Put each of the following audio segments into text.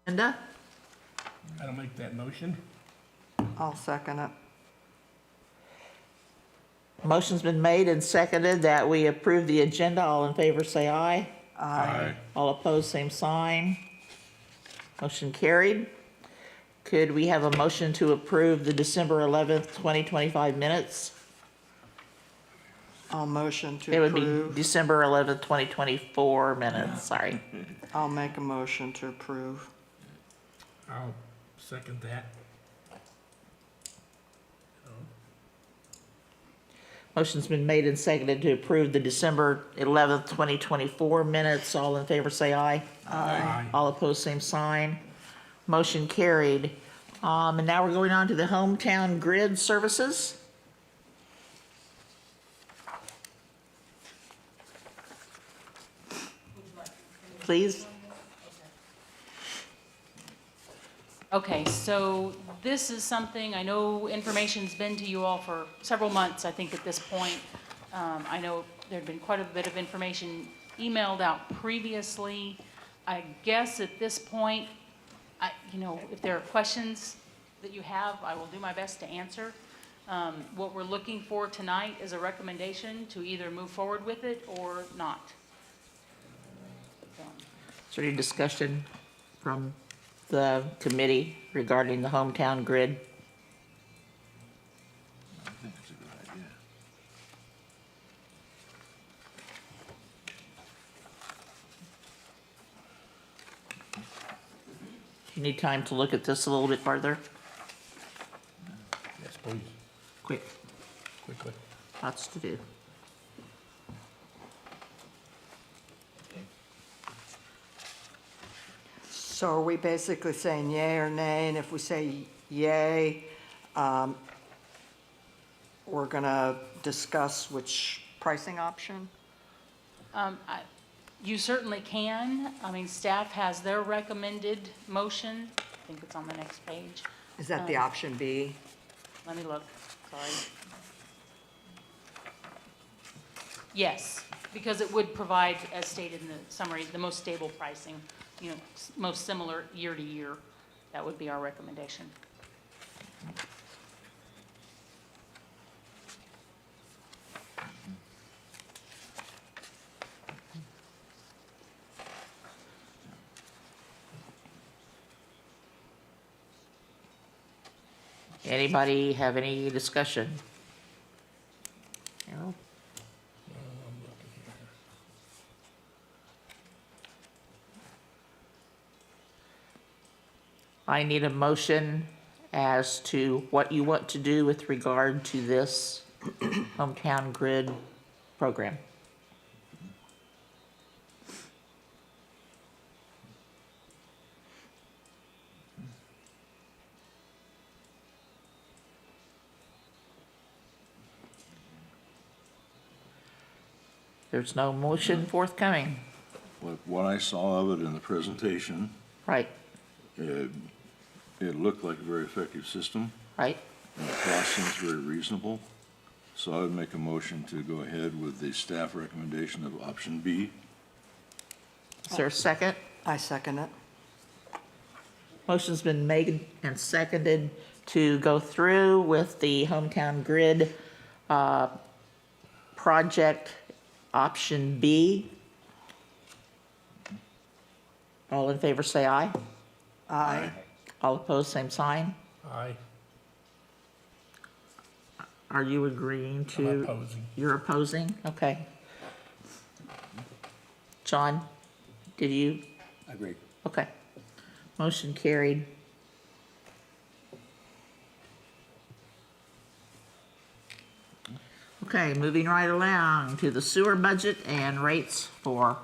Linda? I'll make that motion. I'll second it. Motion's been made and seconded that we approve the agenda. All in favor, say aye. Aye. All opposed, same sign. Motion carried. Could we have a motion to approve the December 11th, 2025 minutes? I'll motion to It would be approve. December 11th, 2024 minutes, sorry. I'll make a motion to approve. I'll second that. Motion's been made and seconded to approve the December 11th, 2024 minutes. All in favor, say aye. Aye. All opposed, same sign. Motion carried. And now we're going on to the hometown grid services. Please. Okay, so this is something, I know information's been to you all for several months, I think, at this point. I know there'd been quite a bit of information emailed out previously. I guess at this point, if there are questions that you have, I will do my best to answer. What we're looking for tonight is a recommendation to either move forward with it or not. So, Is there any discussion from the committee regarding the hometown grid? I think it's a good idea. You need time to look at this a little bit farther? Yes, please, Quick, quickly. lots to do. So are we basically saying yay or nay? And if we say yay, we're gonna discuss which pricing option? You certainly can. I mean, staff has their recommended motion. I think it's on the next page. Is that the option B? Let me look, sorry. Yes, because it would provide, as stated in the summary, the most stable pricing, most similar year to year. That would be our recommendation. Anybody have any discussion? No? I need a motion as to what you want to do with regard to this hometown grid program. There's no motion forthcoming, What I saw of it in the presentation, right, it looked like a very effective system, right? and the cost seems very reasonable. So I would make a motion to go ahead with the staff recommendation of option B. Is there a second? I second it. Motion's been made and seconded to go through with the hometown grid project option B. All in favor, say aye. Aye. All opposed, same sign. Aye. Are you agreeing I'm to? opposing. You're opposing? Okay. John, did you? Agree. Okay. Motion carried. Okay, moving right along to the sewer budget and rates for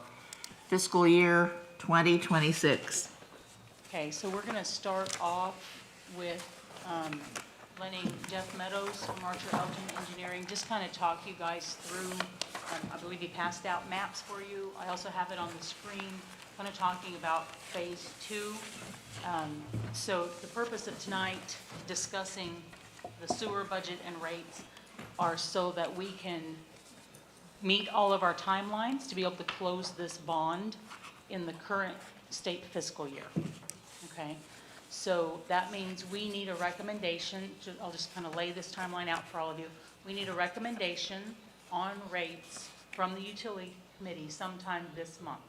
fiscal year 2026. Okay, so we're going to start off with letting Jeff Meadows from Archer Elgin Engineering just kind of talk you guys through. I believe he passed out maps for you. I also have it on the screen, kind of talking about phase 2. So the purpose of tonight discussing the sewer budget and rates are so that we can meet all of our timelines to be able to close this bond in the current state fiscal year. okay? So that means we need a recommendation, I'll just kind of lay this timeline out for all of you. We need a recommendation on rates from the utility committee sometime this month,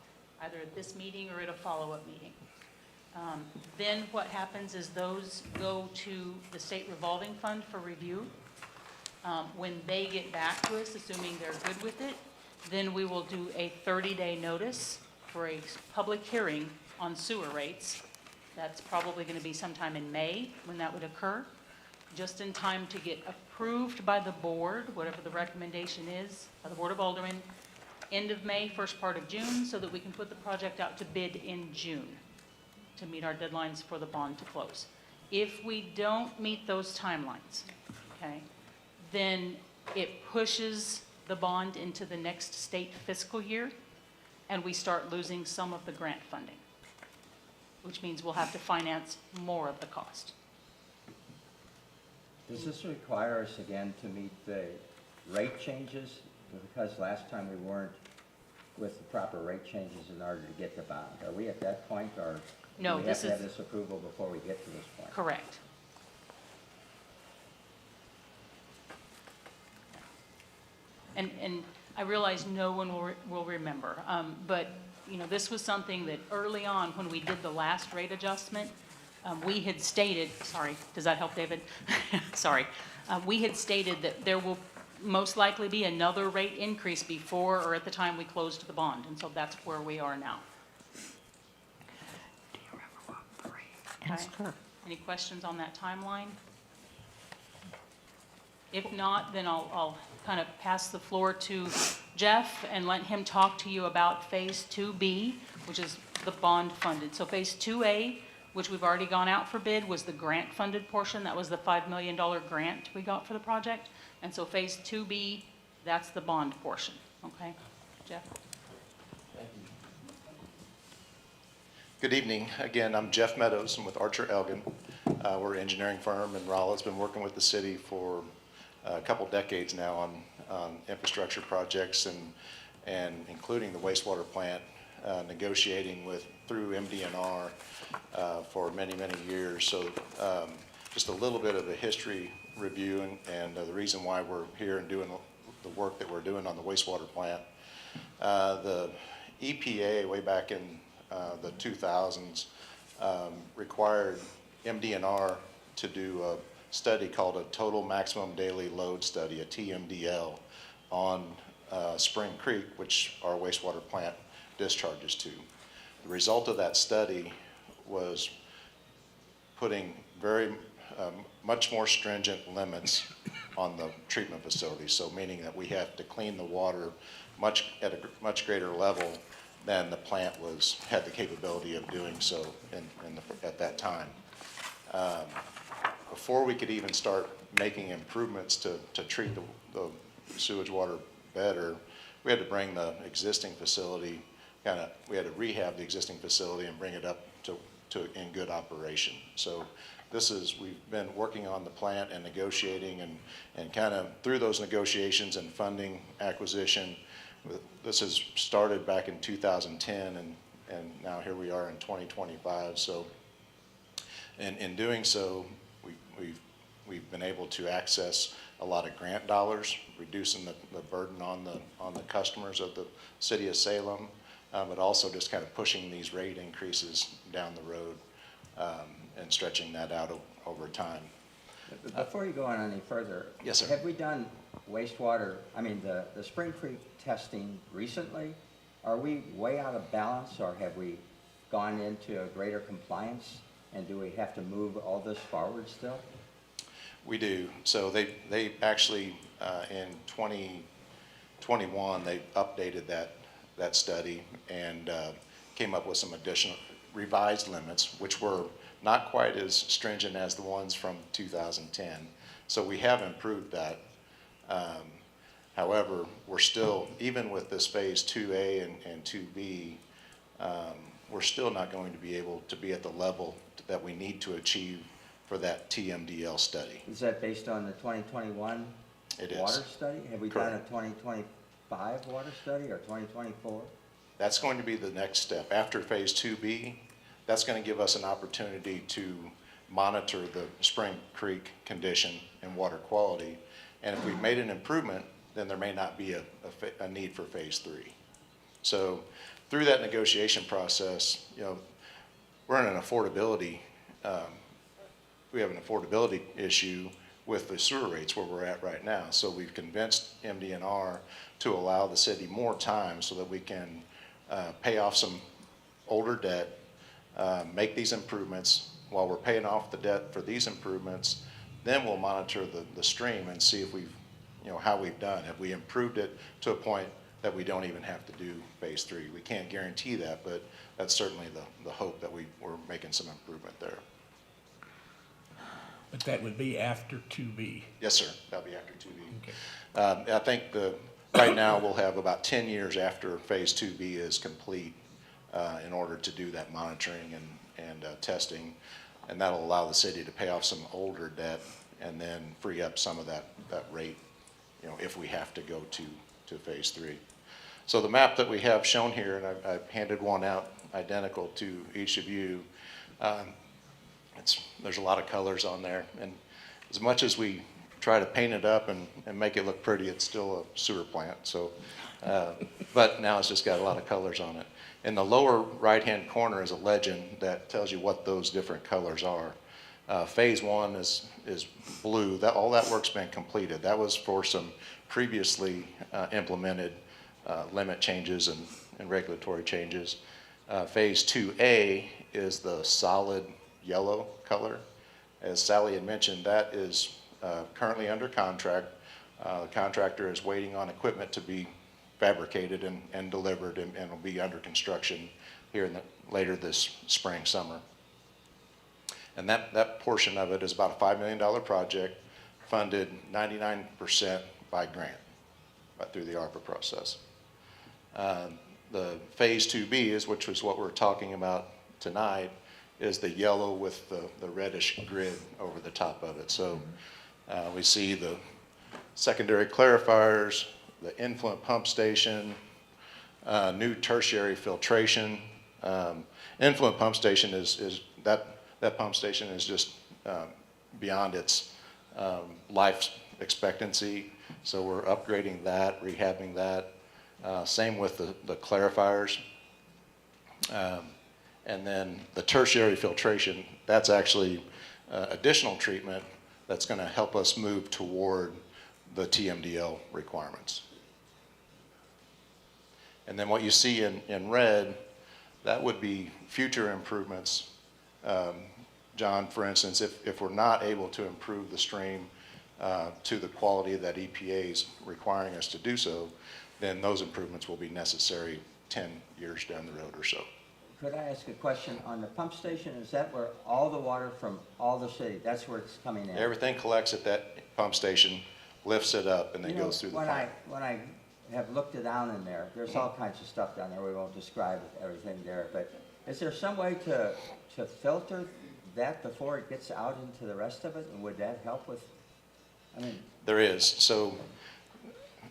either at this meeting or at a follow-up meeting. Then what happens is those go to the state revolving fund for review. When they get back to us, assuming they're good with it, then we will do a 30-day notice for a public hearing on sewer rates. That's probably going to be sometime in May when that would occur, just in time to get approved by the board, whatever the recommendation is, by the Board of Aldermen, end of May, first part of June, so that we can put the project out to bid in June to meet our deadlines for the bond to close. If we don't meet those timelines, okay, then it pushes the bond into the next state fiscal year, and we start losing some of the grant funding, which means we'll have to finance more of the cost. Does this require us again to meet the rate changes? Because last time we weren't with the proper rate changes in order to get the bond. Are we at that point, or No, do we have this to have is this approval before we get to this point? correct. And I realize no one will remember, but, you know, this was something that early on, when we did the last rate adjustment, we had stated, sorry, does that help, David? Sorry. We had stated that there will most likely be another rate increase before or at the time we closed the bond, and so that's where we are now. Ask her. Any questions on that timeline? If not, then I'll kind of pass the floor to Jeff and let him talk to you about Phase 2B, which is the bond funded. So Phase 2A, which we've already gone out for bid, was the grant funded portion. That was the $5 million grant we got for the project. And so Phase 2B, that's the bond portion, okay? Jeff? Good evening. Again, I'm Jeff Meadows. I'm with Archer Elgin. We're an engineering firm in Rolla. It's been working with the city for a couple decades now on infrastructure projects and including the wastewater plant, negotiating through MDNR for many, many years. So just a little bit of a history review and the reason why we're here and doing the work that we're doing on the wastewater plant. The EPA way back in the 2000s required MDNR to do a study called a Total Maximum Daily Load Study, a TMDL, on Spring Creek, which our wastewater plant discharges to. The result of that study was putting much more stringent limits on the treatment facility, so meaning that we have to clean the water at a much greater level than the plant had the capability of doing so at that time. Before we could even start making improvements to treat the sewage water better, we had to bring the existing facility, we had to rehab the existing facility and bring it up to in good operation. So we've been working on the plant and negotiating and kind of through those negotiations and funding acquisition. This has started back in 2010 and now here we are in 2025. So in doing so, we've been able to access a lot of grant dollars, reducing the burden on the customers of the city of Salem, but also just kind of pushing these rate increases down the road and stretching that out over time. Before you go on any further. Yes, sir. Have we done wastewater, the Spring Creek testing recently? Are we way out of balance, or have we gone into a greater compliance? And do we have to move all this forward still? We do. So they actually, in 2021, they updated that study and came up with some additional revised limits, which were not quite as stringent as the ones from 2010. So we have improved that. However, we're still, even with this Phase 2A and 2B, we're still not going to be able to be at the level that we need to achieve for that TMDL study. Is that based on the 2021 It is. water study? Have we done a Correct. 2025 water study or 2024? That's going to be the next step. After Phase 2B, that's going to give us an opportunity to monitor the Spring Creek condition and water quality. And if we've made an improvement, then there may not be a need for phase 3. So through that negotiation process, you know, we're in an affordability, we have an affordability issue with the sewer rates where we're at right now. So we've convinced MDNR to allow the city more time so that we can pay off some older debt, make these improvements. While we're paying off the debt for these improvements, then we'll monitor the stream and see if we've, you know, how we've done. Have we improved it to a point that we don't even have to do phase 3? We can't guarantee that, but that's certainly the hope that we're making some improvement there. But that would be after 2B. Yes, sir, that'll be after 2B. Okay. I think right now we'll have about 10 years after phase 2B is complete in order to do that monitoring and testing. And that'll allow the city to pay off some older debt and then free up some of that rate, you know, if we have to go to phase 3. So the map that we have shown here, and I've handed one out identical to each of you, there's a lot of colors on there. And as much as we try to paint it up and make it look pretty, it's still a sewer plant. So, but now it's just got a lot of colors on it. In the lower right-hand corner is a legend that tells you what those different colors are. Phase 1 is blue. All that work's been completed. That was for some previously implemented limit changes and regulatory changes. Phase 2A is the solid yellow color. As Sally had mentioned, that is currently under contract. The contractor is waiting on equipment to be fabricated and delivered and will be under construction here later this spring, summer. And that portion of it is about a $5 million project funded 99% by grant, through the ARPA process. The phase 2B which was what we're talking about tonight, is the yellow with the reddish grid over the top of it. So we see the secondary clarifiers, the influent pump station, new tertiary filtration. Influent pump station is that pump station is just beyond its life expectancy. So we're upgrading that, rehabbing that. Same with the clarifiers. And then the tertiary filtration, that's actually additional treatment that's going to help us move toward the TMDL requirements. And then what you see in red, that would be future improvements. John, for instance, if we're not able to improve the stream to the quality that EPA is requiring us to do so, then those improvements will be necessary 10 years down the road or so. Could I ask a question? On the pump station, is that where all the water from all the city, that's where it's coming in? Everything collects at that pump station, lifts it up, and then goes through the pipe. When I have looked down in there, there's all kinds of stuff down there. We won't describe everything there, but is there some way to filter that before it gets out into the rest of it? And would that help with, I mean? There is. So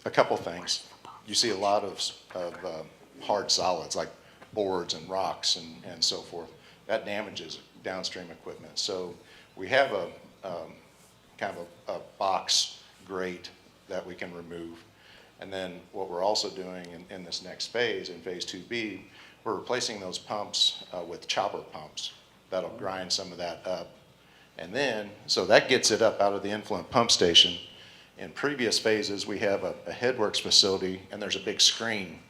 a couple things. You see a lot of hard solids like boards and rocks and so forth. That damages downstream equipment. So we have a kind of a box grate that we can remove. And then what we're also doing in this next phase, in phase 2B, we're replacing those pumps with chopper pumps. That'll grind some of that up. And then, so that gets it up out of the influent pump station. In previous phases, we have a headworks facility, and there's a big screen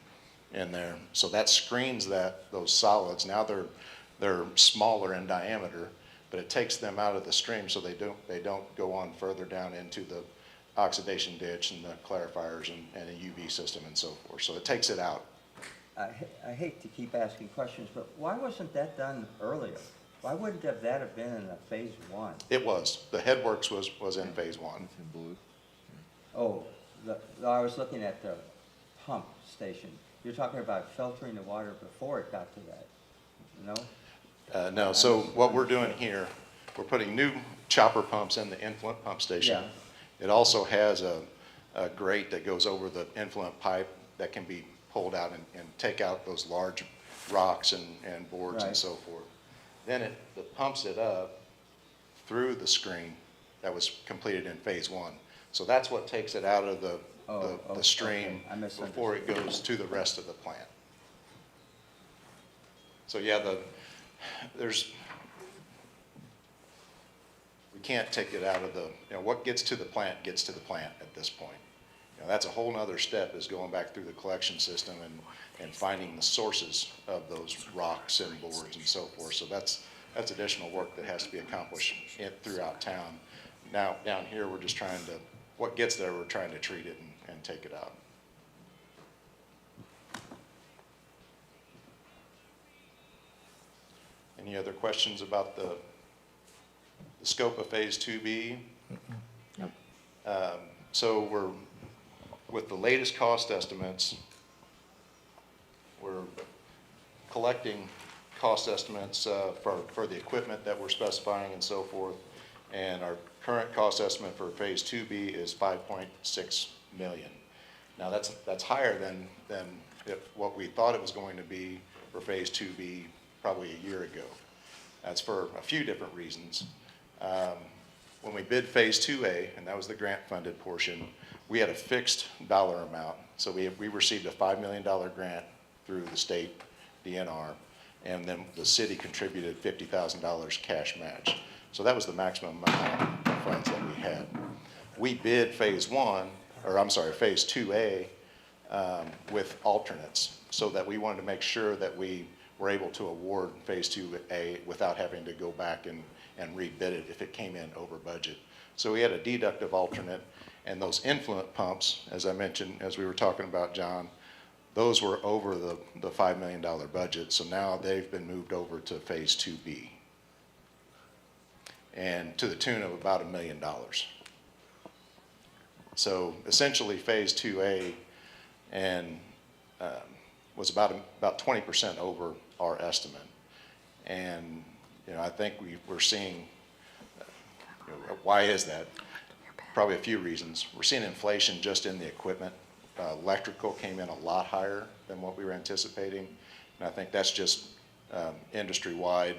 in there. So that screens those solids. Now they're smaller in diameter, but it takes them out of the stream so they don't go on further down into the oxidation ditch and the clarifiers and a UV system and so forth. So it takes it out. I hate to keep asking questions, but why wasn't that done earlier? Why wouldn't that have been in phase 1? It was. The headworks was in phase 1. Oh, I was looking at the pump station. You're talking about filtering the water before it got to that, no? No, so what we're doing here, we're putting new chopper pumps in the influent pump station. Yeah. It also has a grate that goes over the influent pipe that can be pulled out and take out those large rocks and boards and Right. so forth. Then it pumps it up through the screen that was completed in phase one. So that's what takes it out of the stream okay. I misunderstood. before it goes to the rest of the plant. So yeah, we can't take it out of what gets to the plant gets to the plant at this point. That's a whole nother step, is going back through the collection system and finding the sources of those rocks and boards and so forth. So that's additional work that has to be accomplished throughout town. Now, down here, we're just trying to, what gets there, we're trying to treat it and take it out. Any other questions about the scope of Phase 2B? Nope. So with the latest cost estimates, we're collecting cost estimates for the equipment that we're specifying and so forth. And our current cost estimate for Phase 2B is $5.6 million. Now that's higher than what we thought it was going to be for Phase 2B probably a year ago. That's for a few different reasons. When we bid Phase 2A, and that was the grant-funded portion, we had a fixed dollar amount. So we received a $5 million grant through the state DNR, and then the city contributed $50,000 cash match. So that was the maximum amount of funds that we had. We bid Phase 2A with alternates, so that we wanted to make sure that we were able to award Phase 2A without having to go back and rebid it if it came in over budget. So we had a deductive alternate, and those influent pumps, as I mentioned, as we were talking about, John, those were over the $5 million budget, so now they've been moved over to Phase 2B, and to the tune of about $1 million. So essentially, Phase 2A was about 20% over our estimate, and I think we're seeing, why is that? Probably a few reasons. We're seeing inflation just in the equipment. Electrical came in a lot higher than what we were anticipating, and I think that's just industry-wide.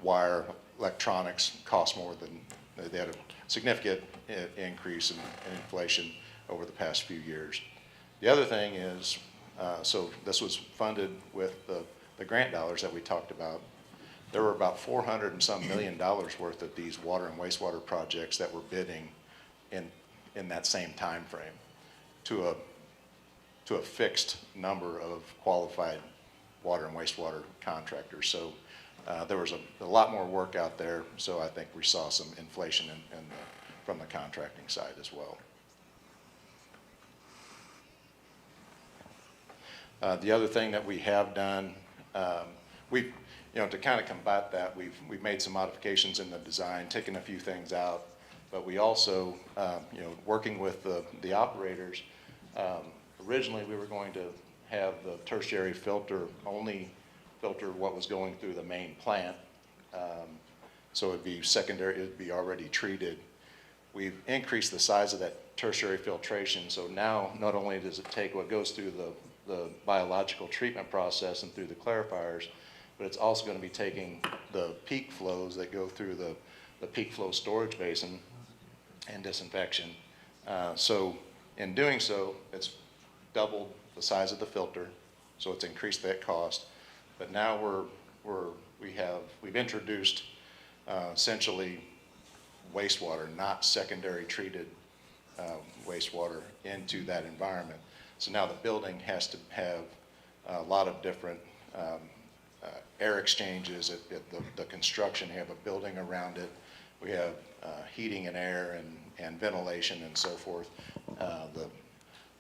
Wire, electronics cost more than, they had a significant increase in inflation over the past few years. The other thing is, so this was funded with the grant dollars that we talked about. There were about $400 and some million worth of these water and wastewater projects that were bidding in that same time frame to a fixed number of qualified water and wastewater contractors. So there was a lot more work out there, so I think we saw some inflation from the contracting side as well. The other thing that we have done, to kind of combat that, we've made some modifications in the design, taken a few things out, but we also, working with the operators, originally we were going to have the tertiary filter only filter what was going through the main plant, so it'd be secondary, it'd be already treated. We've increased the size of that tertiary filtration, so now not only does it take what goes through the biological treatment process and through the clarifiers, but it's also going to be taking the peak flows that go through the peak flow storage basin and disinfection. So in doing so, it's doubled the size of the filter, so it's increased that cost. But now we've introduced essentially wastewater, not secondary treated wastewater, into that environment. So now the building has to have a lot of different air exchanges at the construction. You have a building around it. We have heating and air and ventilation and so forth.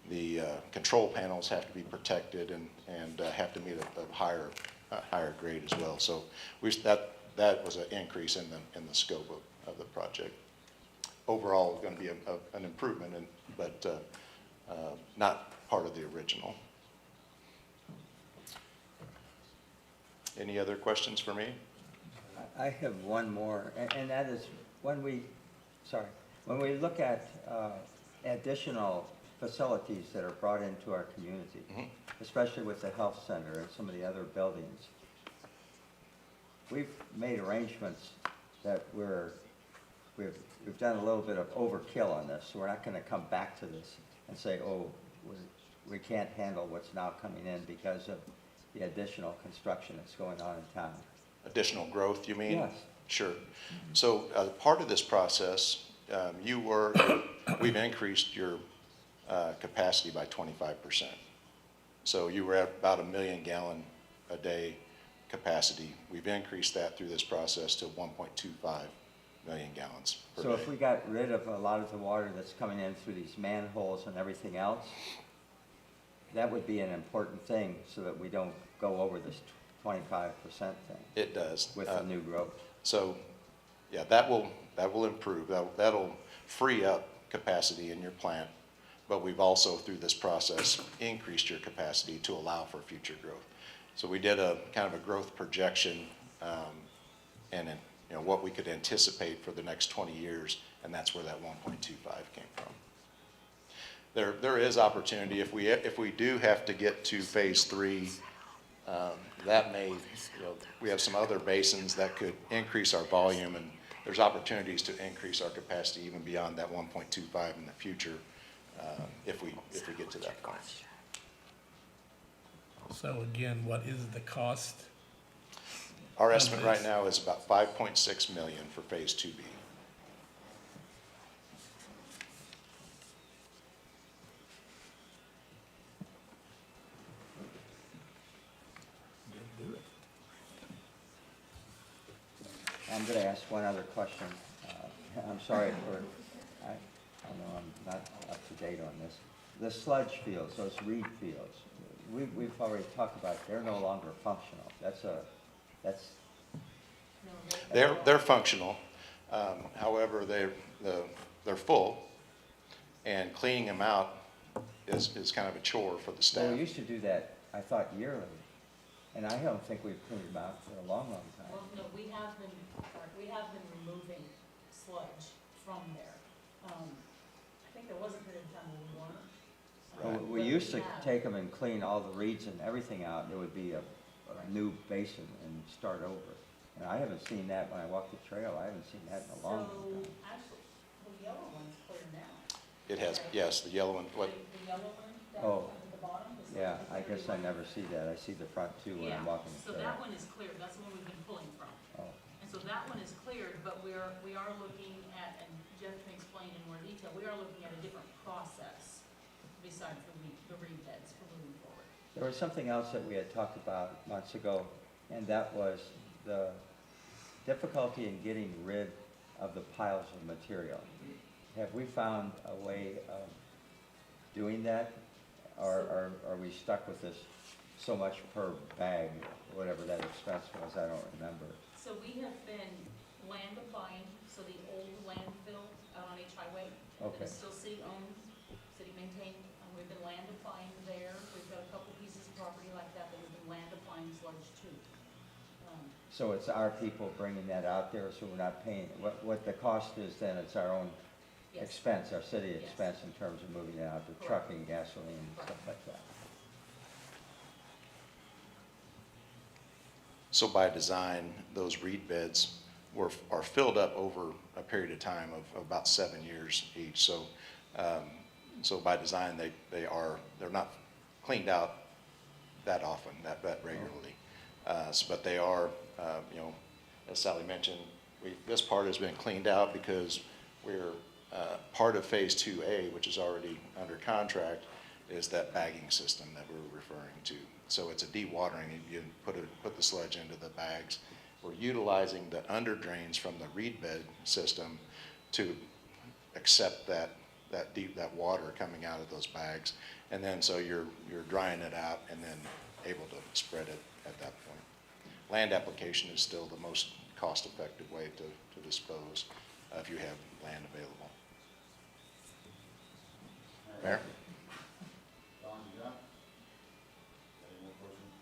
The control panels have to be protected and have to meet a higher grade as well. So that was an increase in the scope of the project. Overall, it's going to be an improvement, but not part of the original. Any other questions for me? I have one more, and that is when we look at additional facilities that are brought into our community, especially with the health center and some of the other buildings, we've made arrangements that we've done a little bit of overkill on this, so we're not gonna come back to this and say, oh, we can't handle what's now coming in because of the additional construction that's going on in town. Additional growth, you mean? Yes. Sure. So part of this process, we've increased your capacity by 25%. So you were at about 1 million gallon a day capacity. We've increased that through this process to 1.25 million gallons per So day. if we got rid of a lot of the water that's coming in through these manholes and everything else, that would be an important thing so that we don't go over this 25% thing It does. with the new growth. So, yeah, that will improve. That'll free up capacity in your plant. But we've also, through this process, increased your capacity to allow for future growth. So we did a kind of a growth projection, and what we could anticipate for the next 20 years, and that's where that 1.25 came from. There is opportunity if we do have to get to phase 3. That may, we have some other basins that could increase our volume, and there's opportunities to increase our capacity even beyond that 1.25 in the future, if we get to that point. So again, what is the cost? Our estimate right now is about 5.6 million for phase 2B. I'm gonna ask one other question. I'm sorry I know I'm not up to date on this. The sludge fields, those reed fields, we've already talked about, they're no longer functional. That's, They're functional, however, they're full, and cleaning them out is kind of a chore for the well, staff. we used to do that, I thought yearly, and I don't think we've cleaned them out for a long, long time. Well, no, we have been removing sludge from there. I think there was a period of time when we weren't. Well, we used to take them and clean all the reeds and everything out, there would be a new basin and start over. And I haven't seen that when I walk the trail, I haven't seen that in a long, long So, time. actually, the yellow one's clear now. It has, yes, the yellow one, The yellow one Oh. down at the bottom. the Yeah, sludge I is guess I never see that, I see the front too when I'm walking So the that trail. one is cleared, that's the one we've been pulling from. Oh. And so that one is cleared, but we are looking at, and Jeff can explain in more detail, we are looking at a different process besides the reed beds for moving forward. There was something else that we had talked about months ago, and that was the difficulty in getting rid of the piles of material. Have we found a way of doing that, or are we stuck with this so much per bag, whatever that expense was, I don't remember. So we have been land applying, so the old landfill out on H Highway. Okay. Is still city-owned, city-maintained, we've been land applying there, we've got a couple pieces of property like that that we've been land applying sludge to. So it's our people bringing that out there, so we're not paying, what the cost is then, it's our own Yes. expense, our city Yes. expense in terms of moving it out, the Correct. trucking, gasoline, and stuff like that. So by design, those reed beds are filled up over a period of time of about 7 years each. So, so by design, they're not cleaned out that often, that regularly. But they are, as Sally mentioned, this part has been cleaned out because we're part of phase 2A, which is already under contract, is that bagging system that we're referring to. So it's a dewatering, you put the sludge into the bags. We're utilizing the under drains from the reed bed system to accept that water coming out of those bags. And then so you're drying it out and then able to spread it at that point. Land application is still the most cost-effective way to dispose if you have land available. Mayor? Don, you got? Any more questions?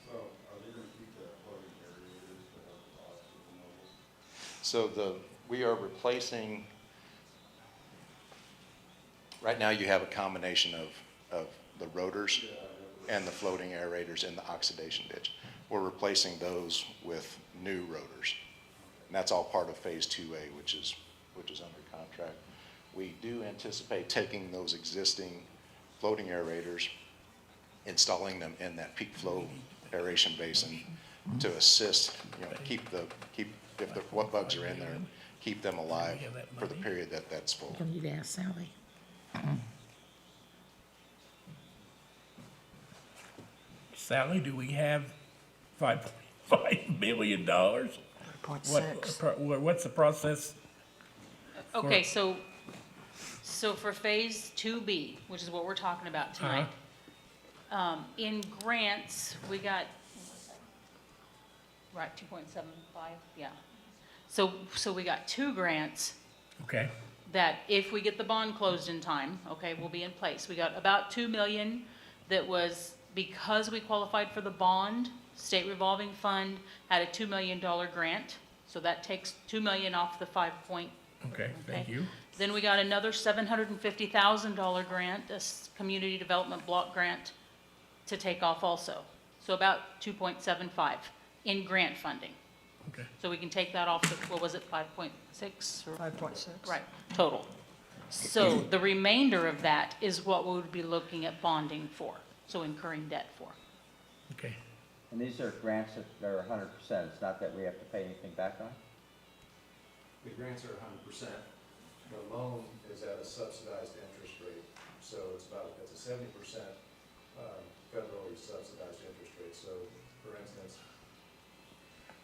So, are they gonna keep the floating aerators to help with oxygen levels? So we are replacing, right now you have a combination of the rotors and the floating aerators in the oxidation ditch. we're replacing those with new rotors. And that's all part of Phase 2A, which is under contract. We do anticipate taking those existing floating aerators, installing them in that peak flow aeration basin to assist, what bugs are in there, keep them alive for the period that's full. You need to ask Sally. Sally, do we have $5.5 million? Point What, six. what's the process? Okay, so for Phase 2B, which is what we're talking about tonight, in grants, we got, right, 2.75, yeah. So we got 2 grants Okay, that if we get the bond closed in time, okay, will be in place. We got about 2 million that was because we qualified for the bond, state revolving fund had a $2 million grant, so that takes 2 million off the 5 point. okay, thank Okay. you. Then we got another $750,000 grant, a community development block grant to take off also. So about 2.75 in grant funding. Okay, So we can take that off to, what was it, 5.6 or? 5.6. Right, total. So the remainder of that is what we would be looking at bonding for, so incurring debt for. okay. And these are grants that are 100%, it's not that we have to pay anything back on? The grants are 100%. The loan is at a subsidized interest rate, so it's a 70% federally subsidized interest rate. So, for instance,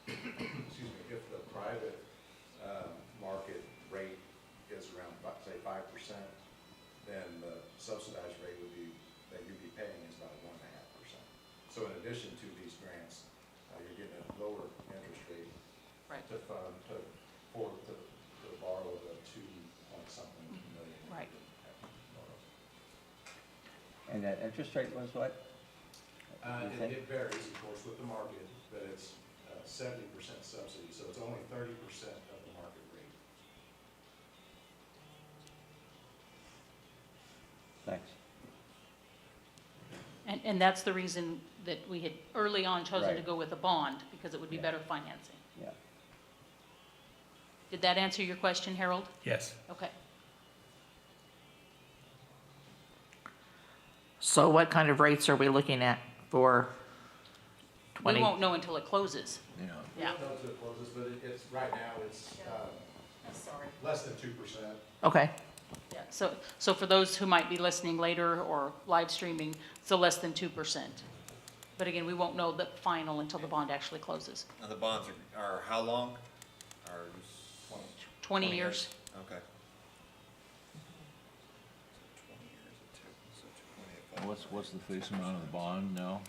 excuse me, if the private market rate is around, say, 5%, then the subsidized rate would be, that you'd be paying is about 1.5%. So in addition to these grants, you're getting a lower interest rate Right. to fund, to borrow the 2-point-something million. Right. And that interest rate was what? You think? It varies, of course, with the market, but it's 70% subsidy, so it's only 30% of the market rate. Thanks. And that's the reason that we had early on chosen to Right. go with a bond, because it would be Yeah. better financing. Yeah. Did that answer your question, Harold? Yes, Okay. So what kind of rates are we looking at for We 20? won't know until it closes. Yeah. We Yeah. don't know until it closes, but it's, right now, it's Sorry. less than 2%. Okay, Yeah, so for those who might be listening later or live streaming, so less than 2%. But again, we won't know the final until the bond actually closes. Now, the bonds are how long? Are 20 years. Okay. 20 years at 2, so 20 at 5. What's the face amount of the bond now?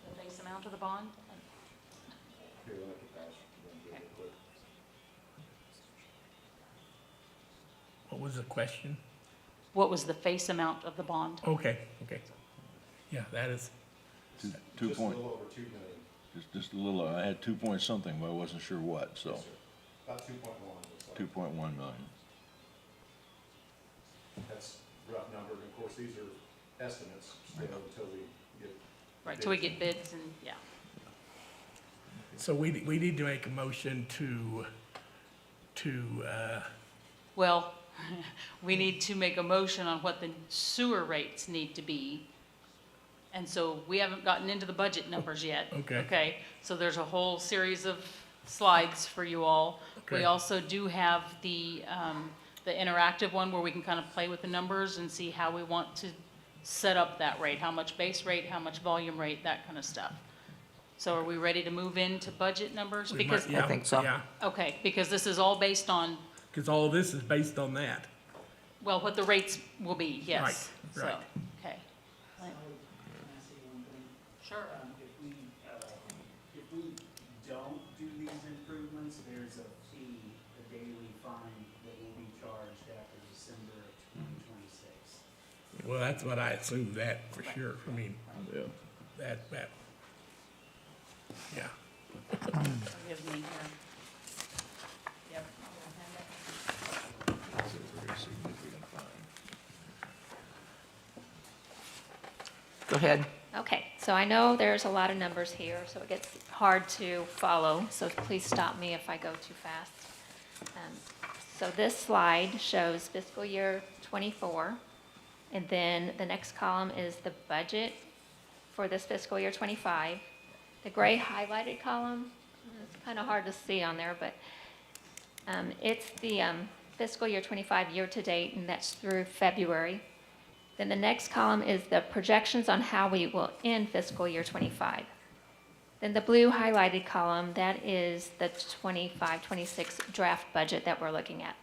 The face amount of the bond? Here, let me pass, real quick. what was the question? What was the face amount of the bond? Okay, okay. Yeah, that is, Two Just a point, little over 2 million, just a little, I had 2 point something, but I wasn't sure what, so about 2.1, looks like. 2.1 million. That's a rough number, and of course, these are estimates, still until we get. Right, till we get bids and, yeah. so we need to make a motion to, Well, we need to make a motion on what the sewer rates need to be. And so we haven't gotten into the budget numbers yet. Okay. Okay, so there's a whole series of slides for you all. We Okay. also do have the interactive one where we can kind of play with the numbers and see how we want to set up that rate, how much base rate, how much volume rate, that kind of stuff. So are we ready to move into budget numbers? we Because, might, yeah, think so. yeah, okay, because this is all based on, because all of this is based on that. well, what the rates will be, yes. Right, So, right. okay. Can I say one thing? Sure. If we don't do these improvements, there's a fee, a daily fine that will be charged after December of 2026. Well, that's what I assumed that for sure. I mean, Yeah. that, yeah. Forgive me here. Yep. It's a very significant fine. go ahead. Okay, so I know there's a lot of numbers here, so it gets hard to follow, so please stop me if I go too fast. So this slide shows fiscal year '24, and then the next column is the budget for this fiscal year '25. The gray highlighted column, it's kind of hard to see on there, but it's the fiscal year '25 year-to-date, and that's through February. Then the next column is the projections on how we will end fiscal year '25. Then the blue highlighted column, that is the '25-26 draft budget that we're looking at.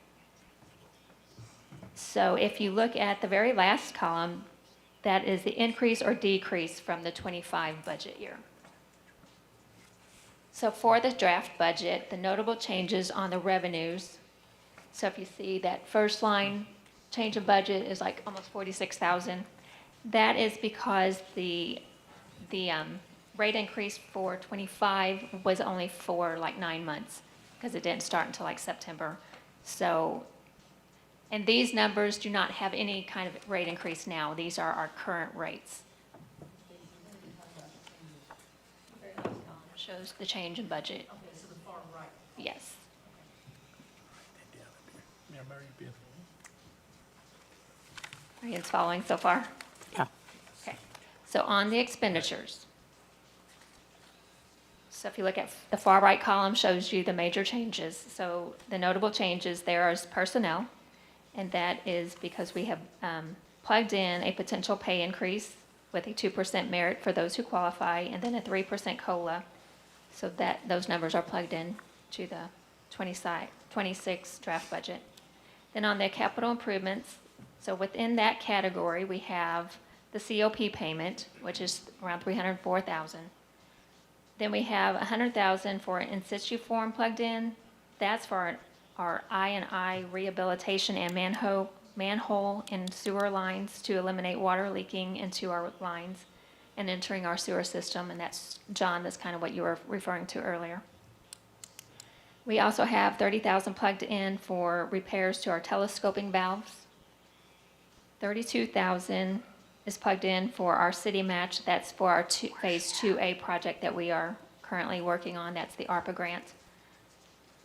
So if you look at the very last column, that is the increase or decrease from the '25 budget year. So for the draft budget, the notable changes on the revenues, so if you see that first line, change of budget is like almost 46,000. That is because the rate increase for '25 was only for like 9 months, because it didn't start until like September. So, and these numbers do not have any kind of rate increase now. These are our current rates. Shows the change in budget. Okay, so the far right. Yes. Are you following so far? Yeah. Okay. So on the expenditures. So if you look at the far right column, shows you the major changes. So the notable changes there is personnel, and that is because we have plugged in a potential pay increase with a 2% merit for those who qualify, and then a 3% COLA. So that those numbers are plugged in to the 26 draft budget. Then on the capital improvements, so within that category, we have the COP payment, which is around $304,000. Then we have $100,000 for an in-situ form plugged in. That's for our I&I rehabilitation and manhole and sewer lines to eliminate water leaking into our lines and entering our sewer system. And that's, John, that's kind of what you were referring to earlier. We also have $30,000 plugged in for repairs to our telescoping valves. $32,000 is plugged in for our city match. That's for our phase 2A project that we are currently working on. That's the ARPA grant.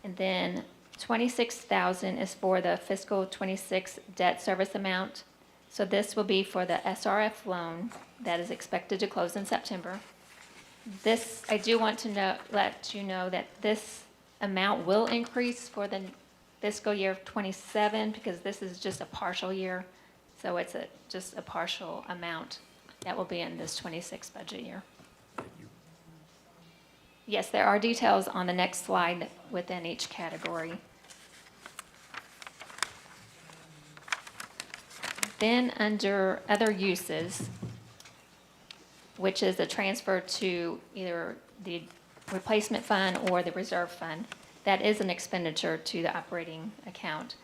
And then $26,000 is for the fiscal '26 debt service amount. So this will be for the SRF loan that is expected to close in September. This, I do want to let you know that this amount will increase for the fiscal year '27, because this is just a partial year. So it's just a partial amount that will be in this '26 budget year. Yes, there are details on the next slide within each category. Then under other uses, which is a transfer to either the replacement fund or the reserve fund, that is an expenditure to the operating account.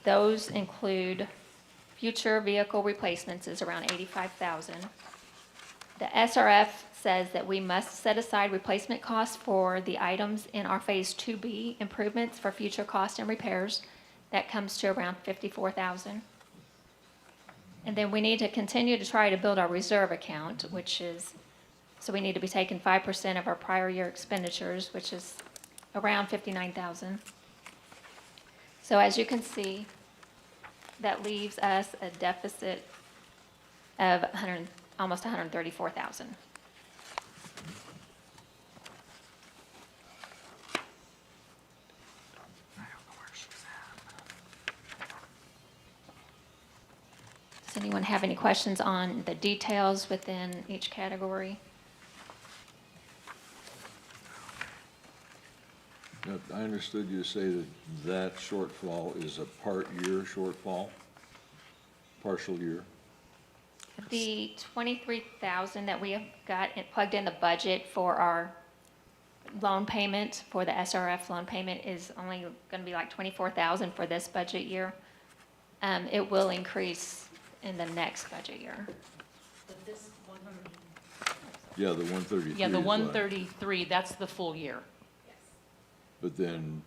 Those include future vehicle replacements is around $85,000. The SRF says that we must set aside replacement costs for the items in our phase 2B improvements for future costs and repairs. That comes to around $54,000. And then we need to continue to try to build our reserve account, which is, so we need to be taking 5% of our prior year expenditures, which is around $59,000. So as you can see, that leaves us a deficit of almost $134,000. Does anyone have any questions on the details within each category? Now, I understood you to say that that shortfall is a part-year shortfall, partial year? The $23,000 that we have got plugged in the budget for our loan payment, for the SRF loan payment, is only going to be like $24,000 for this budget year. It will increase in the next budget year. But this 100. Yeah, the 133. Yeah, the is what? 133, that's the full year. But then,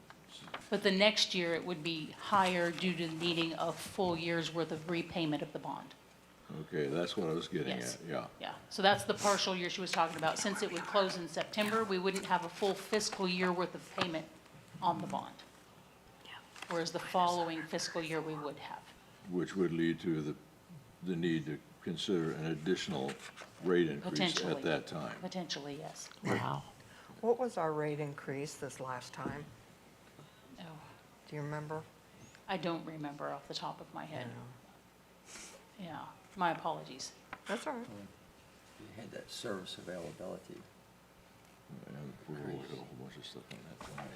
But the next year, it would be higher due to needing a full year's worth of repayment of the bond. Okay, that's what I was getting Yes. at, yeah. Yeah, so that's the partial year she was talking about. Since it would close in September, we wouldn't have a full fiscal year worth of payment on the bond. Whereas the following fiscal year, we would have. Which would lead to the need to consider an additional rate increase Potentially. at that time. Potentially, yes. Wow. What was our rate increase this last time? Oh, Do you remember? I don't remember off the top of my head. Yeah, my apologies. That's all right. You had that service availability. And we wrote a whole bunch of stuff on that tonight,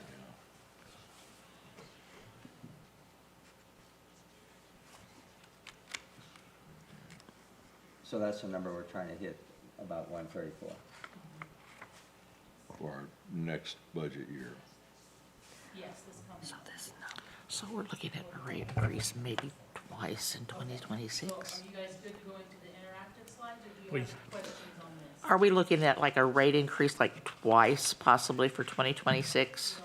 So that's the number we're trying to hit, about 134. for our next budget year. Yes, this comes. So we're looking at a rate increase maybe twice in 2026? So are you guys good to go into the interactive slides, or do you Please. have questions on this? Are we looking at like a rate increase like twice possibly for 2026? So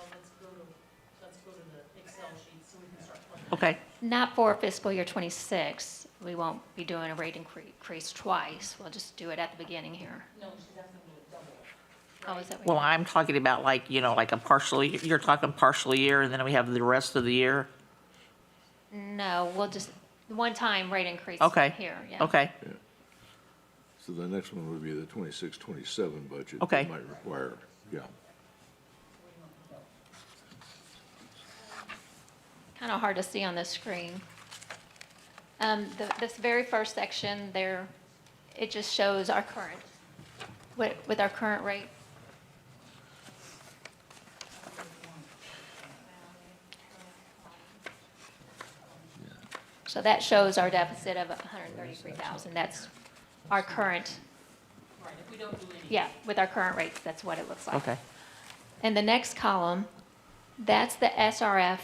let's go to the Excel sheet so we can start plugging. Okay, Not for fiscal year '26. We won't be doing a rate increase twice. We'll just do it at the beginning here. No, she's definitely double. Oh, is that what? well, I'm talking about like, like a partial, you're talking partial year and then we have the rest of the year? No, we'll just, one-time rate increase Okay. here, yeah. Okay, So the next one would be the 26-27 budget. Okay. That might require, yeah. Kind of hard to see on the screen. This very first section there, it just shows our current, with our current rate. So that shows our deficit of 133,000. That's our current, Right, if we don't do anything. yeah, with our current rates, that's what it looks like. okay. And the next column, that's the SRF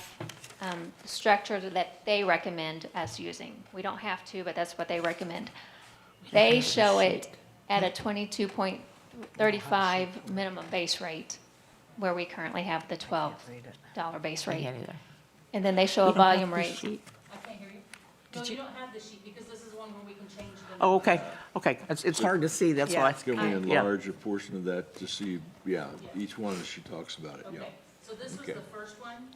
structure that they recommend us using. We don't have to, but that's what they recommend. They show it at a 22.35 minimum base rate, where we currently have the $12 base I rate. can't either. And then they show a You don't have volume this rate. sheet? I can't hear you. No, you don't have the sheet, because this is one where we can change the. Oh, okay, okay. It's hard to see, that's why. Can we Yeah. enlarge a portion of that to see, yeah, each one as she talks about it, yeah. Okay, so this was Okay. the first one.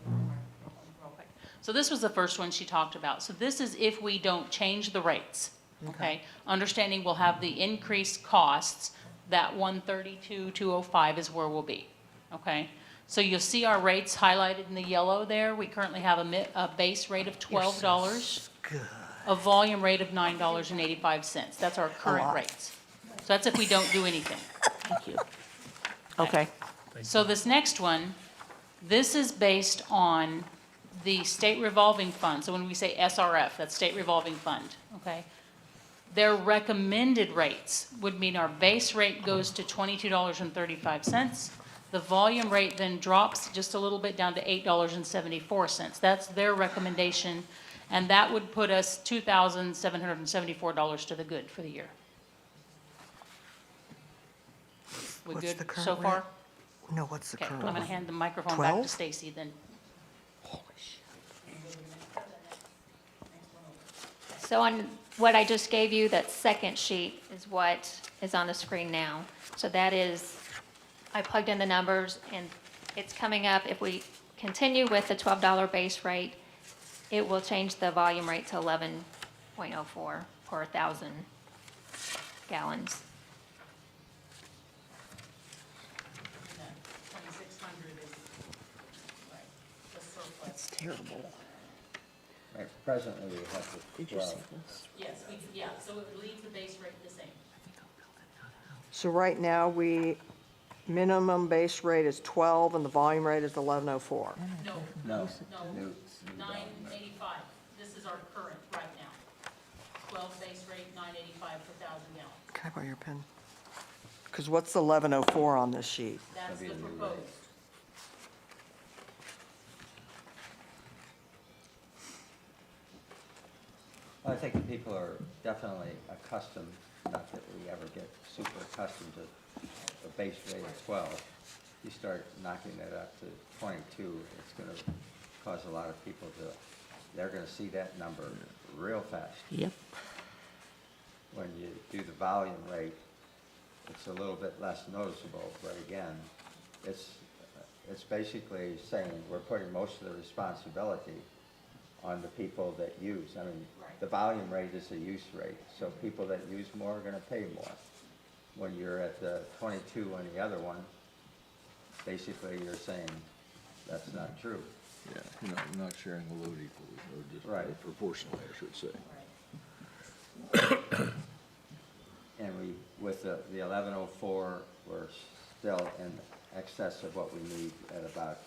Real quick. So this was the first one she talked about. So this is if we don't change the rates, okay? Understanding we'll have the increased costs, that 132,205 is where we'll be, okay? So you'll see our rates highlighted in the yellow there. We currently have a base rate of $12, a volume rate of $9.85. That's our current rates. So that's if we don't do anything. Thank you. Okay, So this next one, this is based on the state revolving fund. So when we say SRF, that's state revolving fund, okay? Their recommended rates would mean our base rate goes to $22.35. The volume rate then drops just a little bit down to $8.74. That's their recommendation, and that would put us $2,774 to the good for the year. We What's good the current so rate? far? No, what's the Okay, current I'm gonna one? hand the microphone back to 12? Stacy then. So on what I just gave you, that second sheet is what is on the screen now. So that is, I plugged in the numbers, and it's coming up, if we continue with the $12 base rate, it will change the volume rate to 11.04 per 1,000 gallons. And that 2,600 is, right, the surplus. that's terrible. Right, presently we have the Did you see 12. this? Yes, yeah, so it leaves the base rate the same. So right now, minimum base rate is 12 and the volume rate is 1104. No, No, no, new 985. This is our current right now. 12 base rate, 985 per 1,000 gallons. Can I borrow your pen? Because what's the 1104 on this sheet? That's That'd be the a new rate. proposed. I think people are definitely accustomed, not that we ever get super accustomed to a base rate of 12. You start knocking that up to 22, it's going to cause a lot of people to, they're going to see that number real fast. Yep. when you do the volume rate, it's a little bit less noticeable, but again, it's basically saying we're putting most of the responsibility on the people that use. I mean, the volume rate is a use rate, so people that use more are gonna pay more. When you're at the 22 on the other one, basically you're saying that's not true. Yeah, you're not sharing the load equally, or just Right. proportionally, I should say. And with the 1104, we're still in excess of what we need at about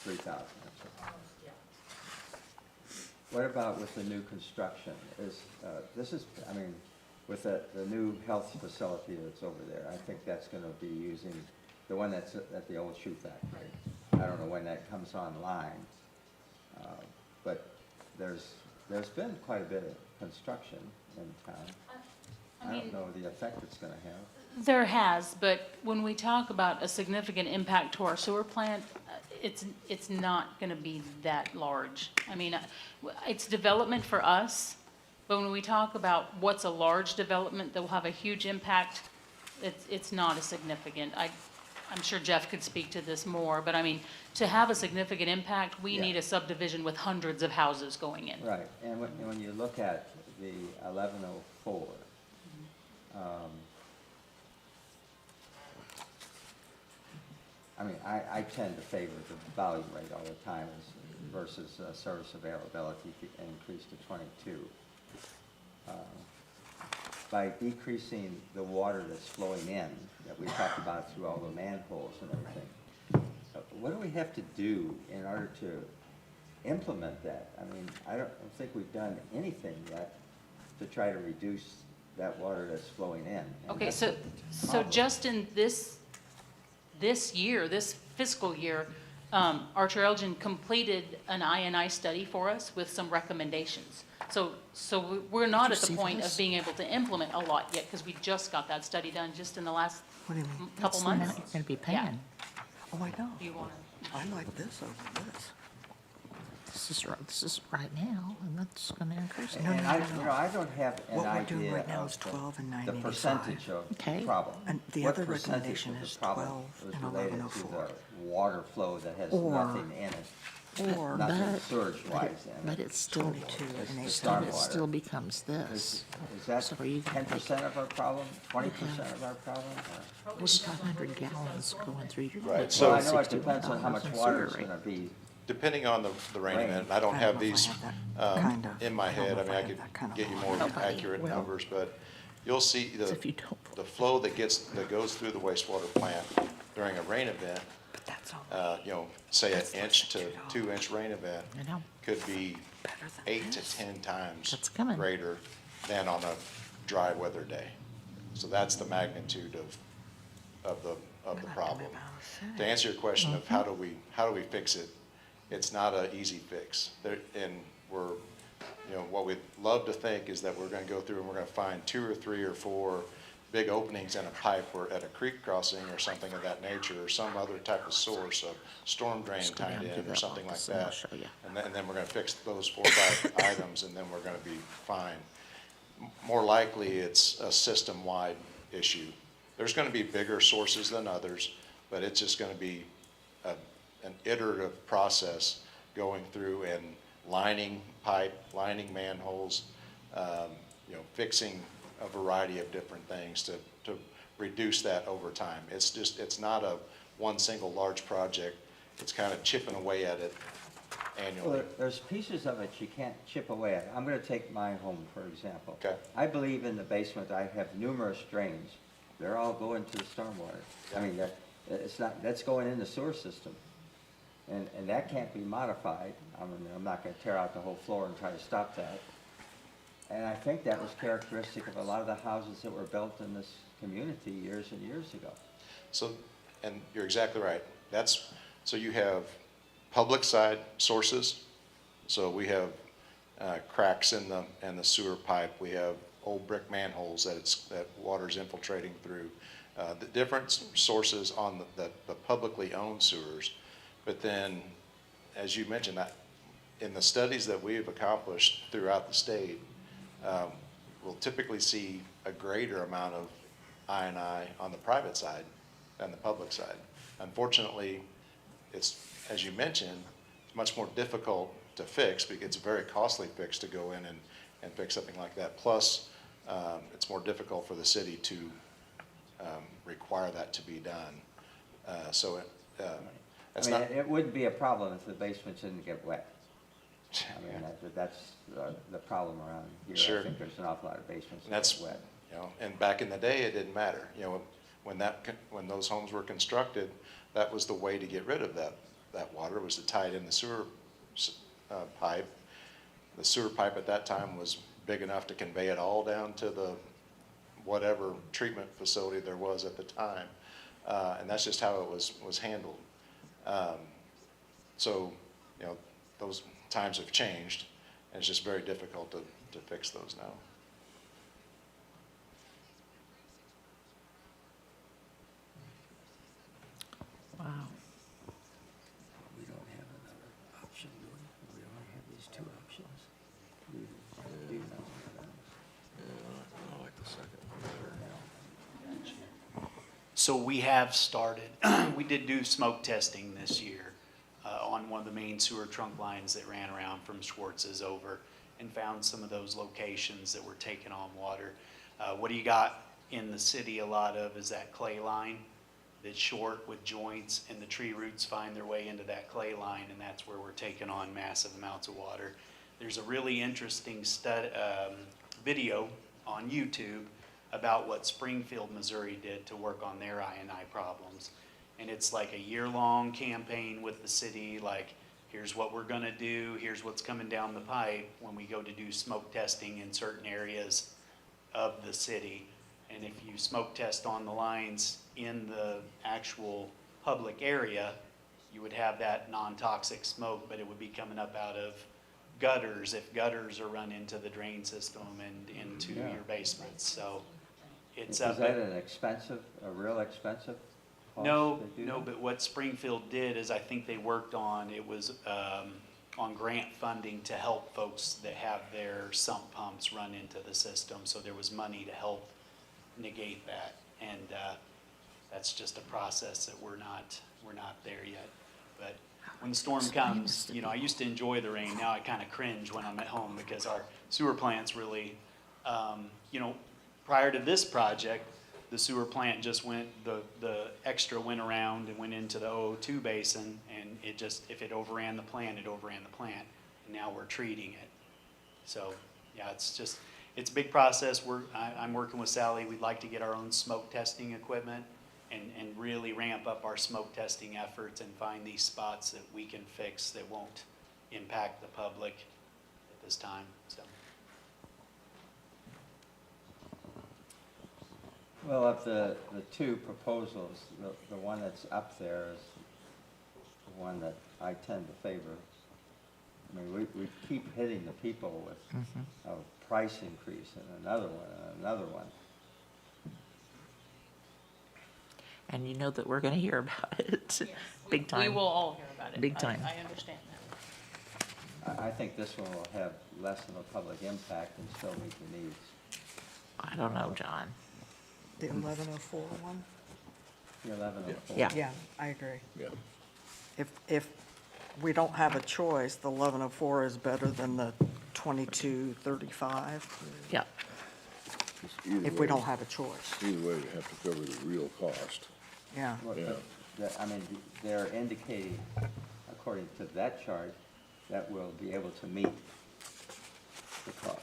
3,000. Yeah. What about with the new construction? With the new health facility that's over there, I think that's gonna be using, the one that's at the old shoe factory. I don't know when that comes online, but there's been quite a bit of construction in town. I don't know the effect it's gonna have. There has, but when we talk about a significant impact to our sewer plant, it's not gonna be that large. I mean, it's development for us, but when we talk about what's a large development that will have a huge impact, it's not as significant. I'm sure Jeff could speak to this more, but I mean, to have a significant impact, we Yeah. need a subdivision with hundreds of houses going in. Right, and when you look at the 1104, I tend to favor the volume rate all the time versus service availability increased to 22. By decreasing the water that's flowing in, that we talked about through all the manholes and everything, what do we have to do in order to implement that? I mean, I don't think we've done anything yet to try to reduce that water that's flowing in. And Okay, that's so the problem. just in this year, this fiscal year, Archer Elgin completed an INI study for us with some recommendations. So we're not at the point of being able to implement a lot yet, because we just got that study done just in the last What do you mean? couple That's the amount months. you're gonna be Yeah. paying. Oh, I know. Do you want to? I like this over this. This is right now, and that's gonna increase it. And I don't have an What we're doing idea right now of is 12 and the 985. percentage of the Okay. problem. And the What other percentage recommendation of the is problem 12 was and related to 1104. the water flow that has Or- nothing in it, Or nothing But- sewage-wise in it. But it's still, 22 and It's the 8. it stormwater. still becomes this. Is that So are you gonna 10% of our problem, 20% of our problem? or- 4,500 gallons going through your. Right, Well, so- I know it depends on how much $61 water is sewer rate. gonna be. Depending on the rain event, I don't I have don't know if I these have that kind of- in my I don't head. know I if mean, I I have could that kind of get you knowledge. more accurate Well- numbers, but you'll see If you don't. the flow that goes through the wastewater plant during a rain event, But that's all. say an That's inch to $62. 2 inch rain event I know. could be Better than 8 to this. 10 times That's coming. greater than on a dry weather day. So that's the magnitude of the problem. To answer your question of how do we fix it, it's not an easy fix. And what we'd love to think is that we're gonna go through and we're gonna find 2 or 3 or 4 big openings in a pipe or at a creek crossing or something of that nature, or some other type of source of storm drain Just go tied down to in the or something like office and I'll that. show you. And then we're gonna fix those 4 or 5 items, and then we're gonna be fine. More likely, it's a system-wide issue. There's gonna be bigger sources than others, but it's just gonna be an iterative process going through and lining pipe, lining manholes, fixing a variety of different things to reduce that over time. It's not a one single large project. It's kind of chipping away at it annually. Well, there's pieces of it you can't chip away at. I'm gonna take my home, for example. Okay. I believe in the basement, I have numerous drains. They're all going to the stormwater. I mean, that's going in the sewer system. And that can't be modified. I mean, I'm not gonna tear out the whole floor and try to stop that. And I think that was characteristic of a lot of the houses that were built in this community years and years ago. So, and you're exactly right. So you have public side sources. So we have cracks in the sewer pipe. We have old brick manholes that water's infiltrating through. The different sources on the publicly owned sewers. But then, as you mentioned, that in the studies that we've accomplished throughout the state, we'll typically see a greater amount of I&I on the private side than the public side. Unfortunately, it's, as you mentioned, much more difficult to fix because it's a very costly fix to go in and fix something like that. Plus, it's more difficult for the city to require that to be done. That's I mean, not, it wouldn't be a problem if the basements didn't get wet. I mean, that's the problem around here. Sure. I think there's an awful lot of basements And that that's, get wet. you know, and back in the day, it didn't matter. You know, when those homes were constructed, that was the way to get rid of that water, was to tie it in the sewer pipe. The sewer pipe at that time was big enough to convey it all down to the whatever treatment facility there was at the time. And that's just how it was handled. So, you know, those times have changed, and it's just very difficult to fix those now. Wow. We don't have another option, do we? We only have these two options. We do know that. I like the second one better. So we have started, we did do smoke testing this year on one of the main sewer trunk lines that ran around from Schwartz's over, and found some of those locations that were taking on water. What do you got in the city a lot of is that clay line that's short with joints, and the tree roots find their way into that clay line, and that's where we're taking on massive amounts of water. There's a really interesting video on YouTube about what Springfield, Missouri did to work on their I&I problems. And it's like a year-long campaign with the city, like, here's what we're gonna do, here's what's coming down the pipe when we go to do smoke testing in certain areas of the city. And if you smoke test on the lines in the actual public area, you would have that non-toxic smoke, but it would be coming up out of gutters, if gutters are run into the drain system and into Yeah. your basements, so it's Is up. that a real expensive cost No, to do no, that? but what Springfield did is I think they worked on, it was on grant funding to help folks that have their sump pumps run into the system. So there was money to help negate that. And that's just a process that we're not there yet. But when the storm comes, you know, I used to enjoy the rain. Now I kind of cringe when I'm at home because our sewer plant's really, you know, prior to this project, the sewer plant just went, the extra went around and went into the 002 basin, and it just, if it overran the plant, it overran the plant, and now we're treating it. So, yeah, it's just, it's a big process. I'm working with Sally. We'd like to get our own smoke testing equipment and really ramp up our smoke testing efforts and find these spots that we can fix that won't impact the public at this time, so. Well, of the two proposals, the one that's up there is the one that I tend to favor. I mean, we keep hitting the people with a price increase and another one and another one. And you know that we're gonna hear about it, big time. We will all hear about it. Big time. I understand that. I think this one will have less of a public impact and still meet the needs. I don't know, John. The 1104 one? The 1104. Yeah. Yeah, I agree. Yeah. If we don't have a choice, the 1104 is better than the 2235, Yeah, Either if we way- don't have a choice. Either way, we have to cover the real cost. Yeah. Well, Yeah. I mean, they're indicating, according to that chart, that we'll be able to meet the cost.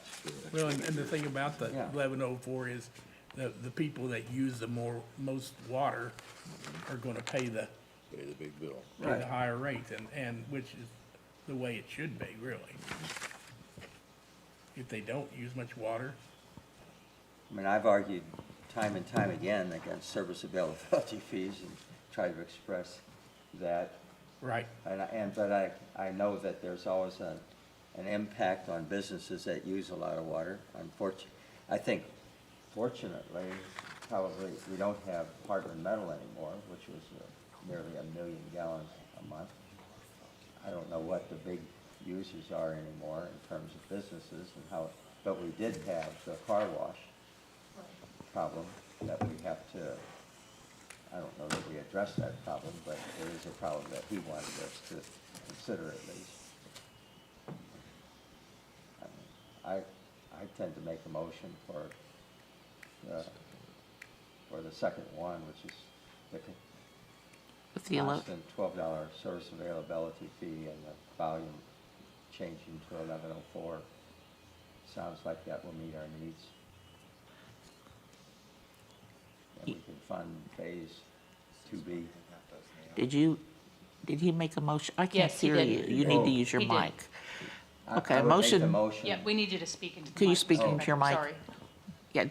Well, and the thing about the Yeah. 1104 is the people that use the most water are gonna pay the Pay the big bill. Right. higher rate, and which is the way it should be, really. If they don't use much water, I mean, I've argued time and time again against service availability fees and tried to express that. right, But I know that there's always an impact on businesses that use a lot of water. I think fortunately, probably we don't have Heartland Metal anymore, which was nearly 1 million gallons a month. I don't know what the big users are anymore in terms of businesses and but we did have the car wash problem that we have to, I don't know that we addressed that problem, but it is a problem that he wanted us to consider at least. I mean, I tend to make a motion for the second one, which is the With the ele- constant $12 service availability fee and the volume changing to 1104. Sounds like that will meet our needs. And we can fund phase 2B. Did he make a motion? I can't Yes, he hear did. you. You need to use your He did. mic. I Okay, would make the motion- motion. Yeah, we need you to speak into the Can you mic. speak Oh. into your mic? Sorry. Yeah,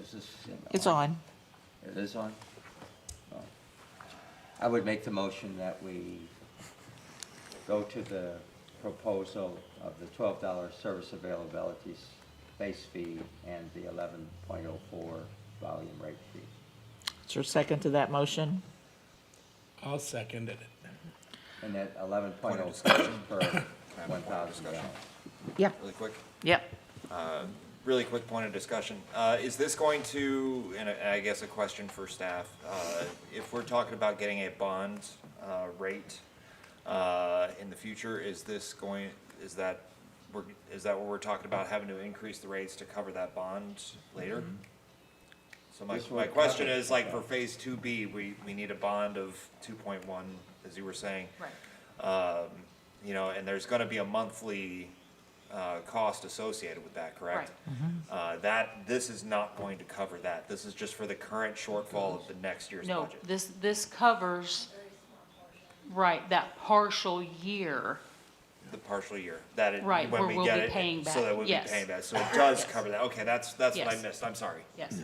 Is this thing it's on. It is on? Oh. I would make the motion that we go to the proposal of the $12 service availability base fee and the 11.04 volume rate fee. Is there a second to that motion? I'll second it. And that 11.04 per 1,000 gallons. Yeah, Really quick, yep. really quick point of discussion. Is this going to, and I guess a question for staff, if we're talking about getting a bond rate in the future, is that what we're talking about, having to increase the rates to cover that bond later? So my This would question cover- is, like, for phase 2B, we need a bond of 2.1, as you were saying. Right. You know, and there's gonna be a monthly cost associated with that, correct? This is not going to cover that. This is just for the current shortfall of the next year's No, budget. this covers, right, that partial year. The partial year, that it, Right, when where we we'll get be it, paying so back. that we'll be Yes. paying back. So it does Yes. cover that. Okay, that's what I Yes. missed. I'm sorry. Yes,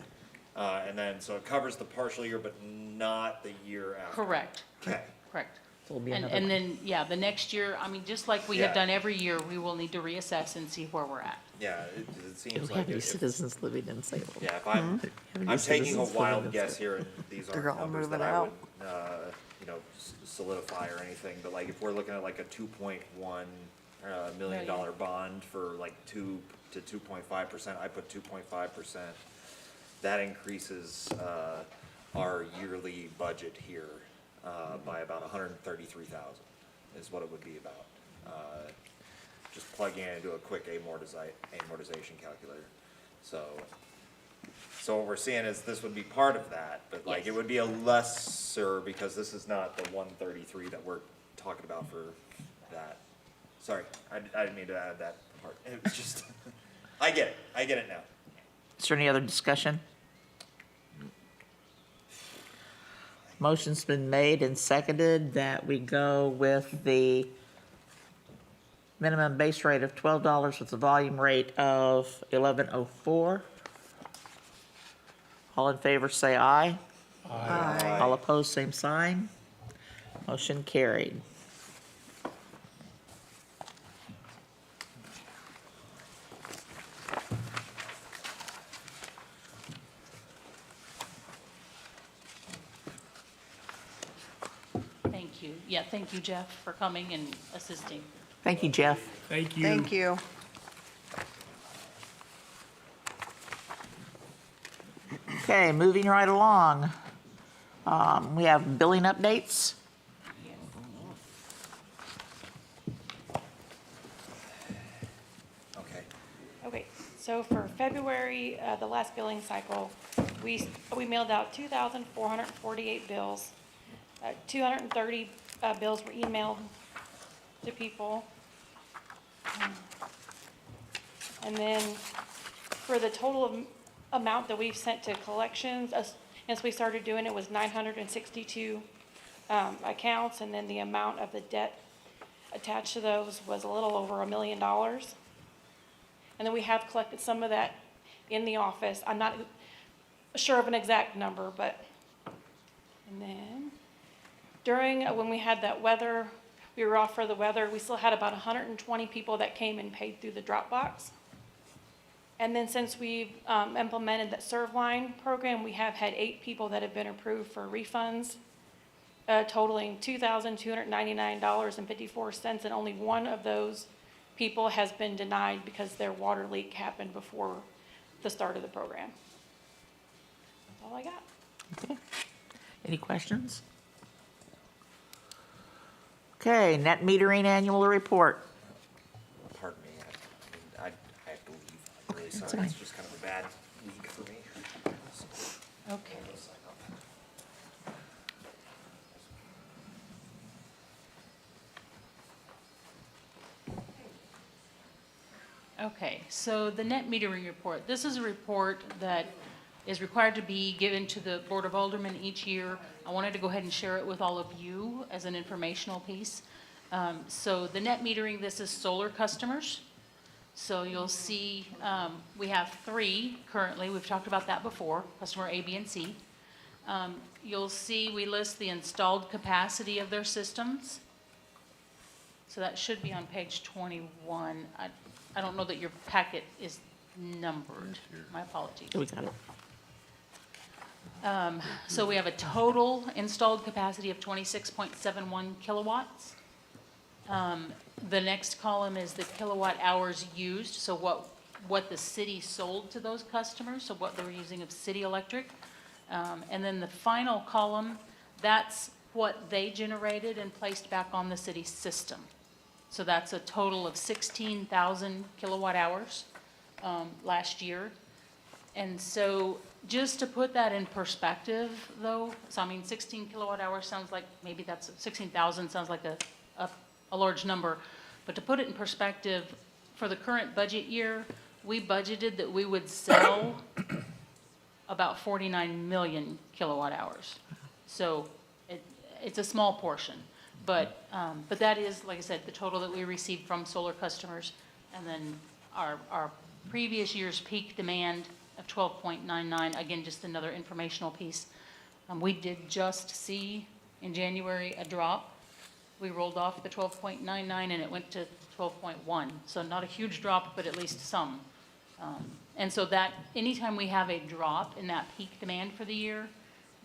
And then, so it covers the partial year, but not the year after. correct, Okay. correct. So it'll be And, another- and then, yeah, the next year, I mean, just like we Yeah. have done every year, we will need to reassess and see where we're at. Yeah, it Do seems we like have any if, citizens living in Salem? yeah, if I'm any taking a citizens wild living in guess here, and these They're aren't all numbers that moving I would, out. you know, solidify or anything, but like if we're looking at like a $2.1 million bond for like 2 to 2.5%, I put 2.5%. That increases our yearly budget here by about 133,000 is what it would be about. Just plugging it into a quick amortization calculator. So what we're seeing is this would be part of that, but like it would be a lesser, because this is not the 133 that we're talking about for that. Sorry, I didn't mean to add that part. It was just, I get it now. Is there any other discussion? Motion's been made and seconded that we go with the minimum base rate of $12 with the volume rate of 1104. All in favor, say aye. Aye. All opposed, same sign. Motion carried. Thank you. Yeah, thank you, Jeff, for coming and assisting. Thank you, Jeff. Thank you. Thank you. Okay, moving right along. We have billing updates. Okay. Okay, so for February, the last billing cycle, we mailed out 2,448 bills. 230 bills were emailed to people. And then for the total amount that we've sent to collections, as we started doing it, was 962 accounts, and then the amount of the debt attached to those was a little over $1 million. And then we have collected some of that in the office. I'm not sure of an exact number, but, and then during, when we had that weather, we were off for the weather, we still had about 120 people that came and paid through the Dropbox. And then since we've implemented that ServeLine program, we have had 8 people that have been approved for refunds, totaling $2,299.54, and only one of those people has been denied because their water leak happened before the start of the program. That's all I got. Okay. Any questions? Okay, net metering annual report. Pardon me, I have to leave. I'm really That's sorry. It's fine. just kind of a bad week for me. Okay. Okay, so the net metering report, this is a report that is required to be given to the Board of Aldermen each year. I wanted to go ahead and share it with all of you as an informational piece. So the net metering, this is solar customers. So you'll see, we have 3 currently, we've talked about that before, customer A, B, and C. You'll see we list the installed capacity of their systems. So that should be on page 21. I don't know that your packet is numbered. My apologies. We got it. So we have a total installed capacity of 26.71 kilowatts. The next column is the kilowatt hours used, so what the city sold to those customers, so what they were using of city electric. And then the final column, that's what they generated and placed back on the city system. So that's a total of 16,000 kilowatt hours last year. And so just to put that in perspective though, so I mean 16 kilowatt hours sounds like, maybe that's 16,000 sounds like a large number. But to put it in perspective, for the current budget year, we budgeted that we would sell about 49 million kilowatt hours. So it's a small portion. But that is, like I said, the total that we received from solar customers. And then our previous year's peak demand of 12.99, again, just another informational piece. We did just see in January a drop. We rolled off the 12.99 and it went to 12.1. So not a huge drop, but at least some. And so that anytime we have a drop in that peak demand for the year,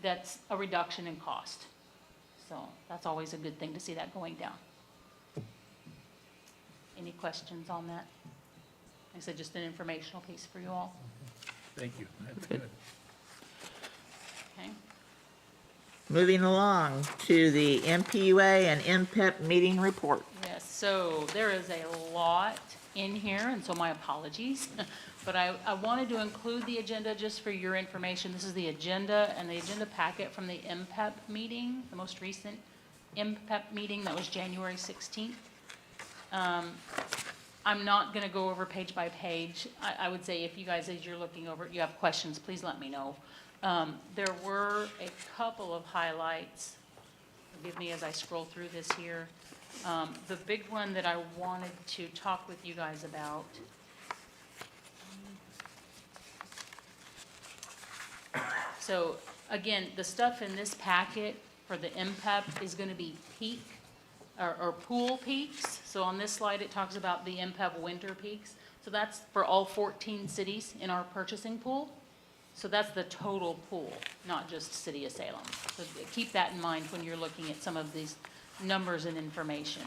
that's a reduction in cost. So that's always a good thing to see that going down. Any questions on that? Like I said, just an informational piece for you all. Thank you. That's good. Okay. Moving along to the MPUA and MPEP meeting report. Yes, so there is a lot in here, and so my apologies. But I wanted to include the agenda just for your information. This is the agenda and the agenda packet from the MPEP meeting, the most recent MPEP meeting that was January 16th. I'm not going to go over page by page. I would say if you guys, as you're looking over it, you have questions, please let me know. There were a couple of highlights. Forgive me as I scroll through this here. The big one that I wanted to talk with you guys about. So again, the stuff in this packet for the MPEP is going to be peak or pool peaks. So on this slide, it talks about the MPEP winter peaks. So that's for all 14 cities in our purchasing pool. So that's the total pool, not just City of Salem. So keep that in mind when you're looking at some of these numbers and information.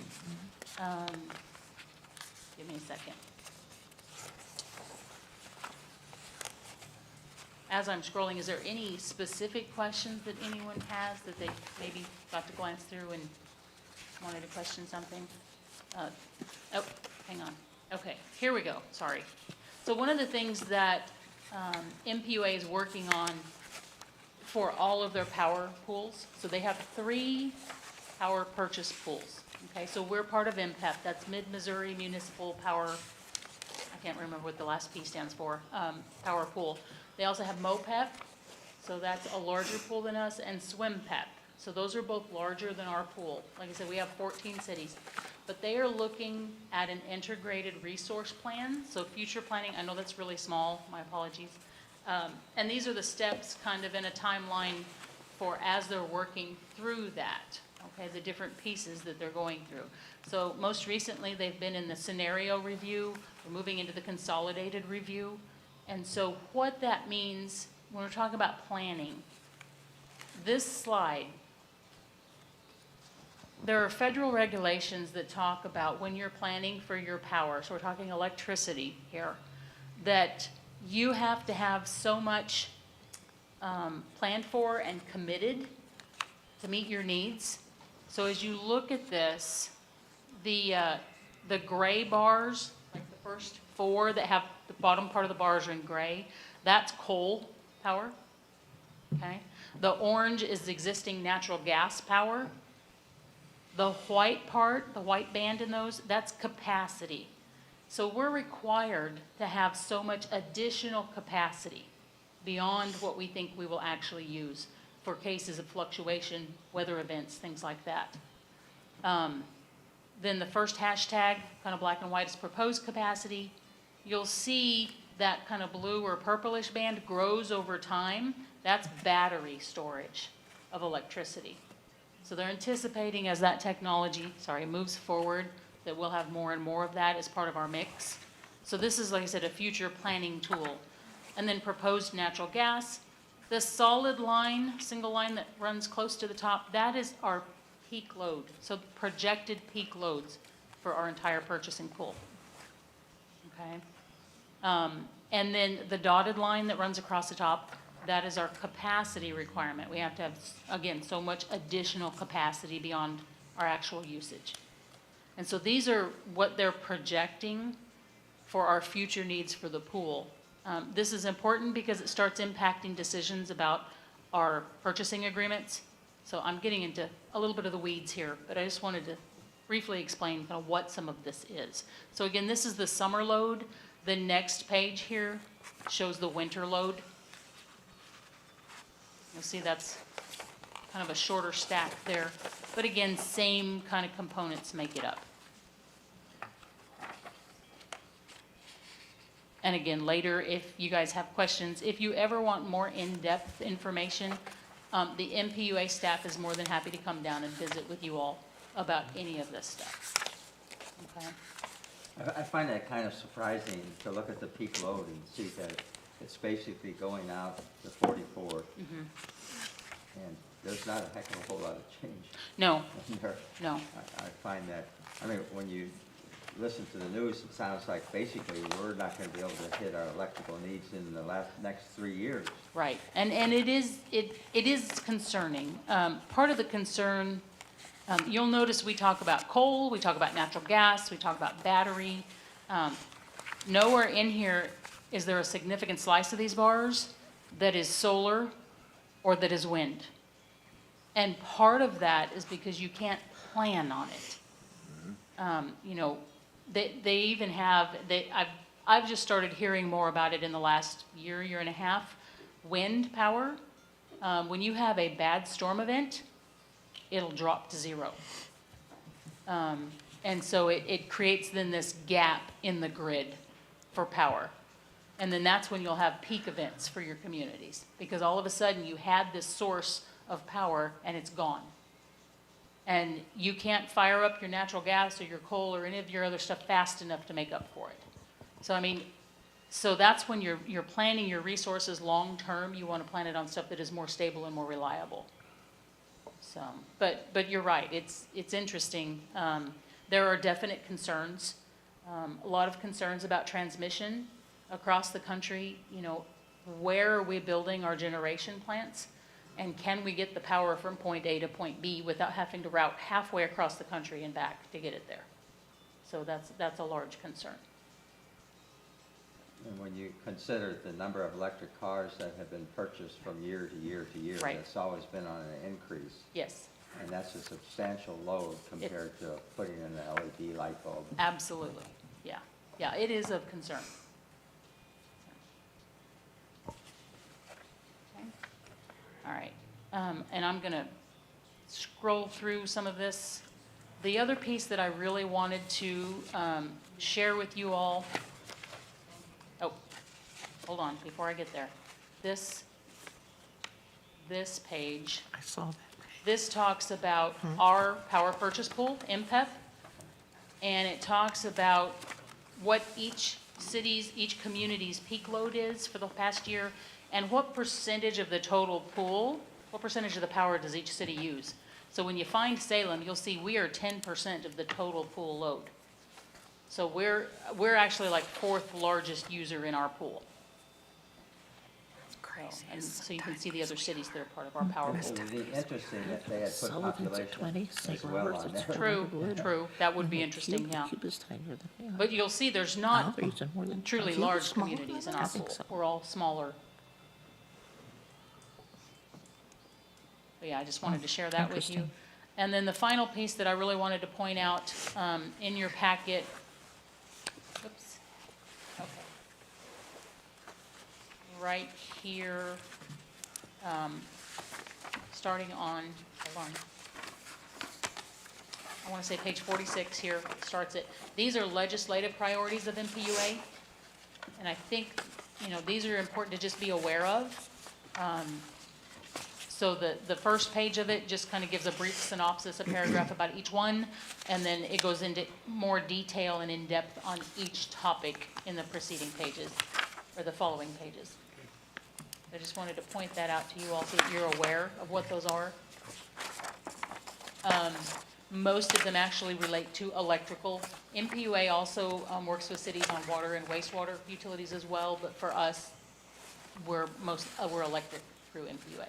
Give me a second. As I'm scrolling, is there any specific questions that anyone has that they maybe got to glance through and wanted to question something? Oh, hang on. Okay, here we go, sorry. So one of the things that MPUA is working on for all of their power pools, so they have 3 power purchase pools. Okay, so we're part of MPEP, that's Mid-Missouri Municipal Power, I can't remember what the last P stands for, power pool. They also have MOPEP, so that's a larger pool than us, and SWIMPEP. So those are both larger than our pool. Like I said, we have 14 cities. But they are looking at an integrated resource plan, so future planning. I know that's really small, my apologies. And these are the steps kind of in a timeline for as they're working through that, okay, the different pieces that they're going through. So most recently, they've been in the scenario review. We're moving into the consolidated review. And so what that means when we're talking about planning, this slide There are federal regulations that talk about when you're planning for your power, so we're talking electricity here, that you have to have so much planned for and committed to meet your needs. So as you look at this, the gray bars, like the first four that have the bottom part of the bars are in gray, that's coal power, okay? The orange is existing natural gas power. The white part, the white band in those, that's capacity. So we're required to have so much additional capacity beyond what we think we will actually use for cases of fluctuation, weather events, things like that. Then the first hashtag, kind of black and white, is proposed capacity. You'll see that kind of blue or purplish band grows over time. That's battery storage of electricity. So they're anticipating as that technology, moves forward, that we'll have more and more of that as part of our mix. So this is, like I said, a future planning tool. And then proposed natural gas. The solid line, single line that runs close to the top, that is our peak load. So projected peak loads for our entire purchasing pool. Okay? And then the dotted line that runs across the top, that is our capacity requirement. We have to have, again, so much additional capacity beyond our actual usage. And so these are what they're projecting for our future needs for the pool. This is important because it starts impacting decisions about our purchasing agreements. So I'm getting into a little bit of the weeds here, but I just wanted to briefly explain kind of what some of this is. So again, this is the summer load. The next page here shows the winter load. You'll see that's kind of a shorter stack there. But again, same kind of components make it up. And again, later, if you guys have questions, if you ever want more in-depth information, the MPUA staff is more than happy to come down and visit with you all about any of this stuff. Okay? I find that kind of surprising to look at the peak load and see that it's basically going out to 44. And there's not a heck of a whole lot of change. No, in there. no. I find that, I mean, when you listen to the news, it sounds like basically we're not going to be able to hit our electrical needs in the next 3 years. Right, and it is concerning. Part of the concern, you'll notice we talk about coal, we talk about natural gas, we talk about battery. Nowhere in here is there a significant slice of these bars that is solar or that is wind. And part of that is because you can't plan on it. You know, they even have, I've just started hearing more about it in the last year and a half. Wind power, when you have a bad storm event, it'll drop to zero. And so it creates then this gap in the grid for power. And then that's when you'll have peak events for your communities, because all of a sudden you had this source of power and it's gone. And you can't fire up your natural gas or your coal or any of your other stuff fast enough to make up for it. So I mean, so that's when you're planning your resources long-term. You want to plan it on stuff that is more stable and more reliable. So, but you're right, it's interesting. There are definite concerns, a lot of concerns about transmission across the country. You know, where are we building our generation plants? And can we get the power from point A to point B without having to route halfway across the country and back to get it there? So that's a large concern. And when you consider the number of electric cars that have been purchased from year to year to year, Right. it's always been on an increase. Yes, And that's a substantial load compared to putting in an LED light bulb. absolutely. Yeah, yeah, it is of concern. Okay. All right, and I'm gonna scroll through some of this. The other piece that I really wanted to share with you all, oh, hold on, before I get there. This page, I saw that. this talks about our power purchase pool, MPEP, and it talks about what each city's, each community's peak load is for the past year, and what percentage of the total pool, what percentage of the power does each city use. So when you find Salem, you'll see we are 10% of the total pool load. So we're actually like fourth largest user in our pool. And so you can see the other cities that are part of our power It pool. would be interesting if they had put Sullivan's at 20, population St. as well Robert's on at there. True, that would be interesting, yeah. Cube is tinier than we are. But you'll see there's Oh, not they're using more than- truly Cube is large smaller communities in than our I think pool. so. We're all smaller. But yeah, I just wanted to share that with you. Interesting. And then the final piece that I really wanted to point out, in your packet, oops, okay. Right here, starting on, hold on. I want to say page 46 here starts it. These are legislative priorities of MPUA. And I think, these are important to just be aware of. So the first page of it just kind of gives a brief synopsis, a paragraph about each one, and then it goes into more detail and in-depth on each topic in the preceding pages, or the following pages. I just wanted to point that out to you all so that you're aware of what those are. Most of them actually relate to electrical. MPUA also works with cities on water and wastewater utilities as well, but for us, we're electric through MPUA.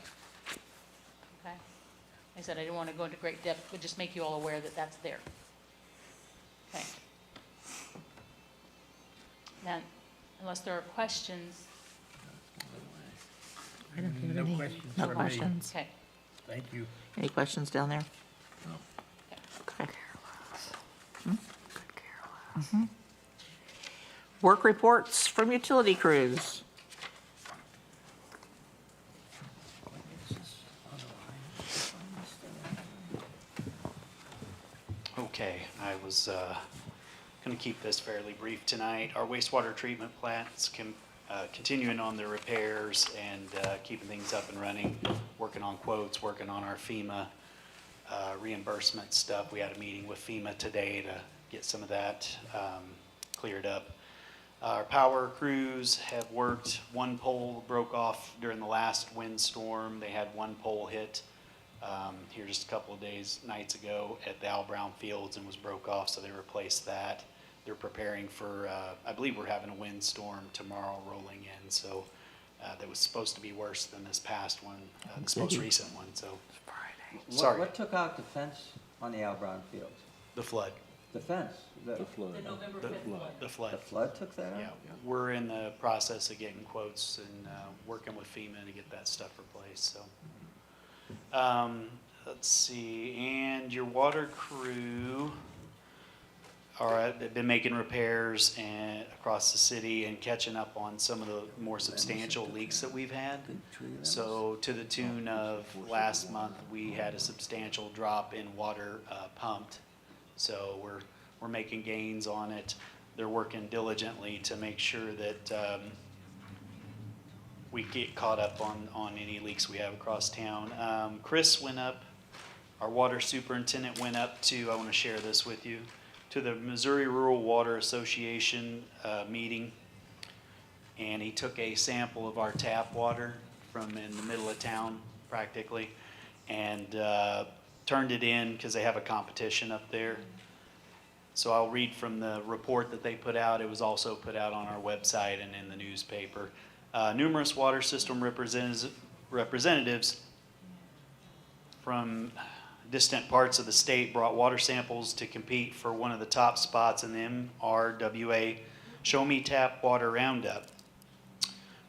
Okay? Like I said, I didn't want to go into great depth, but just make you all aware that that's there. Okay. Now, unless there are questions, I don't have No any. questions No for me. questions. okay. Thank you. Any questions down there? Okay. Work reports from utility crews. Okay, I was going to keep this fairly brief tonight. Our wastewater treatment plant's continuing on their repairs and keeping things up and running, working on quotes, working on our FEMA reimbursement stuff. We had a meeting with FEMA today to get some of that cleared up. Our power crews have worked. One pole broke off during the last windstorm. They had one pole hit here just a couple of nights ago at the Al Brown Fields and was broke off, so they replaced that. They're preparing for, I believe we're having a windstorm tomorrow rolling in, so that was supposed to be worse than this past one, this most recent one, so. Sorry, What took out the fence on the Al Brown Fields? the flood, The fence? The flood. The November 5th flood. the flood. The flood took that out? Yeah, we're in the process of getting quotes and working with FEMA to get that stuff replaced, so. Let's see, and your water crew, they've been making repairs across the city and catching up on some of the more substantial leaks that we've had. So to the tune of last month, we had a substantial drop in water pumped. So we're making gains on it. They're working diligently to make sure that we get caught up on any leaks we have across town. Chris went up, our water superintendent went up to, I want to share this with you, to the Missouri Rural Water Association meeting, and he took a sample of our tap water from in the middle of town practically, and turned it in because they have a competition up there. So I'll read from the report that they put out. It was also put out on our website and in the newspaper. Numerous water system representatives from distant parts of the state brought water samples to compete for one of the top spots in the MRWA Show Me Tap Water Roundup.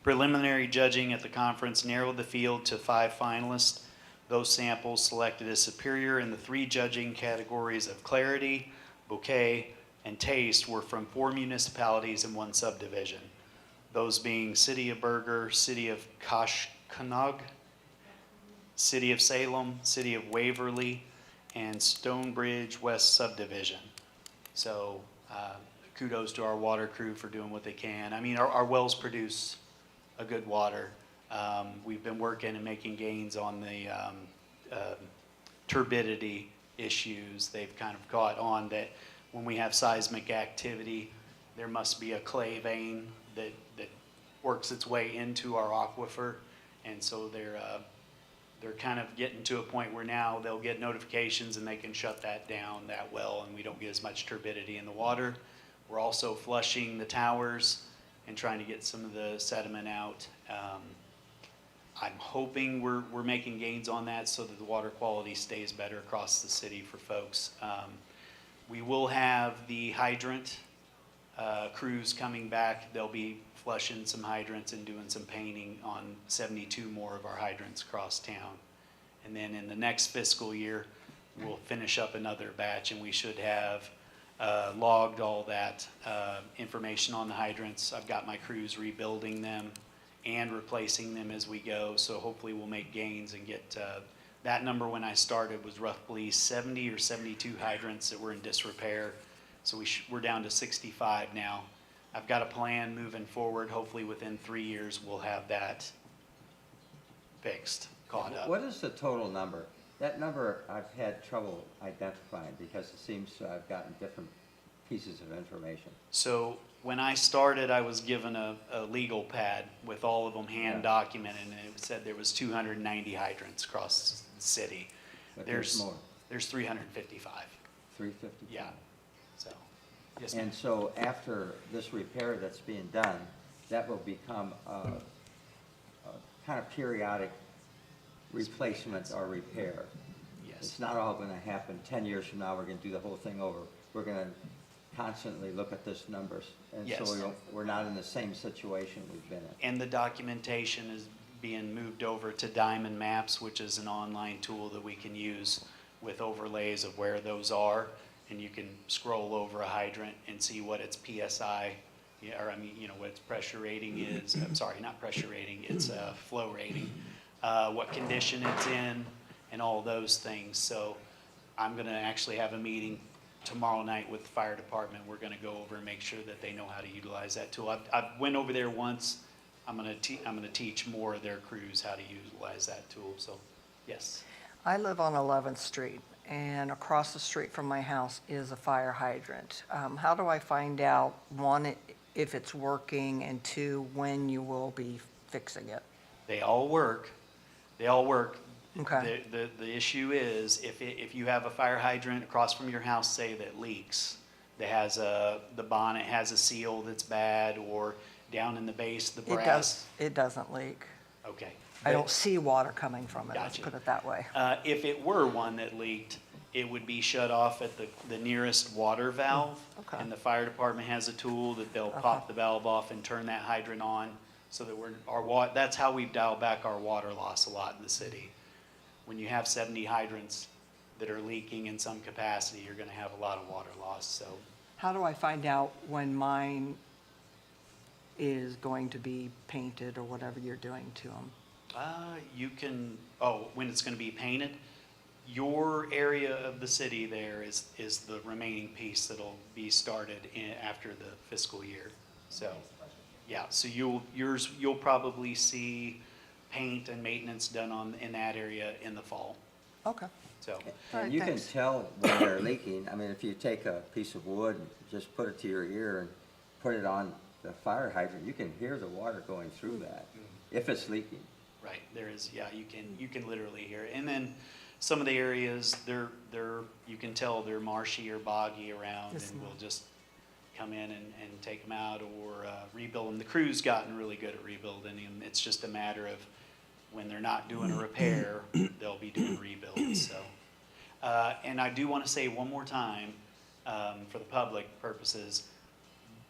Preliminary judging at the conference narrowed the field to 5 finalists. Those samples selected as superior in the 3 judging categories of clarity, bouquet, and taste were from 4 municipalities and 1 subdivision. Those being City of Berger, City of Koshkonong, City of Salem, City of Waverly, and Stonebridge West Subdivision. So kudos to our water crew for doing what they can. I mean, our wells produce a good water. We've been working and making gains on the turbidity issues. They've kind of caught on that when we have seismic activity, there must be a clay vein that works its way into our aquifer, and so they're they're kind of getting to a point where now they'll get notifications and they can shut that down, that well, and we don't get as much turbidity in the water. We're also flushing the towers and trying to get some of the sediment out. I'm hoping we're making gains on that so that the water quality stays better across the city for folks. We will have the hydrant crews coming back. They'll be flushing some hydrants and doing some painting on 72 more of our hydrants across town. And then in the next fiscal year, we'll finish up another batch, and we should have logged all that information on the hydrants. I've got my crews rebuilding them and replacing them as we go, so hopefully we'll make gains and get that number when I started was roughly 70 or 72 hydrants that were in disrepair. So we're down to 65 now. I've got a plan moving forward. Hopefully within 3 years, we'll have that fixed, caught up. What is the total number? That number I've had trouble identifying because it seems to have gotten different pieces of information. So when I started, I was given a legal pad with all of them hand documented, and it said there was 290 hydrants across the city. But there's more. There's 355. 350? Yeah. So, yes, ma'am. And so after this repair that's being done, that will become a kind of periodic replacement or repair. Yes. It's not all gonna happen 10 years from now, we're gonna do the whole thing over. We're gonna constantly look at this numbers. And Yes. so we're not in the same situation we've been in. And the documentation is being moved over to Diamond Maps, which is an online tool that we can use with overlays of where those are. And you can scroll over a hydrant and see what its PSI, or I mean, you know, what its pressure rating is. I'm sorry, not pressure rating, it's flow rating. What condition it's in, and all those things. So I'm gonna actually have a meeting tomorrow night with the fire department. We're gonna go over and make sure that they know how to utilize that tool. I've went over there once. I'm gonna teach more of their crews how to utilize that tool, so, yes. I live on 11th Street, and across the street from my house is a fire hydrant. How do I find out, one, if it's working, and two, when you will be fixing it? They all work. They all work. Okay. The issue is, if you have a fire hydrant across from your house, say, that leaks, that has the bonnet has a seal that's bad, or down in the base, the brass. It doesn't leak. Okay. I don't see water coming from it, let's Gotcha. put it that way. If it were one that leaked, it would be shut off at the nearest water valve. Okay. And the fire department has a tool that they'll pop the valve off and turn that hydrant on, so that that's how we've dialed back our water loss a lot in the city. When you have 70 hydrants that are leaking in some capacity, you're gonna have a lot of water loss, so. How do I find out when mine is going to be painted or whatever you're doing to them? You can, when it's gonna be painted, your area of the city there is the remaining piece that'll be started after the fiscal year. So, yeah, so you'll probably see paint and maintenance done in that area in the fall, Okay. so. All And right, you can thanks. tell when they're leaking. I mean, if you take a piece of wood and just put it to your ear and put it on the fire hydrant, you can hear the water going through that, if it's leaking. Right, there is, yeah, you can literally hear it. And then some of the areas, you can tell they're marshy or boggy around, and we'll just come in and take them out or rebuild them. The crew's gotten really good at rebuilding them. It's just a matter of when they're not doing a repair, they'll be doing rebuilds, so. And I do want to say one more time, for the public purposes,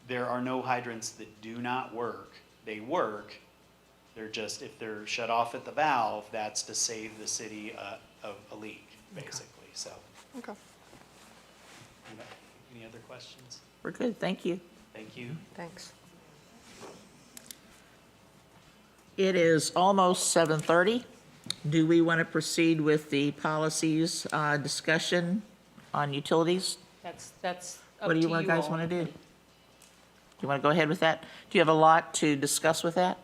there are no hydrants that do not work. They work. They're just, if they're shut off at the valve, that's to save the city of a leak, basically, so. Okay. Any other questions? We're good, thank you. Thank you. Thanks. It is almost 7:30. Do we want to proceed with the policies discussion on utilities? That's up to What do you guys all. want to do? Do you want to go ahead with that? Do you have a lot to discuss with that?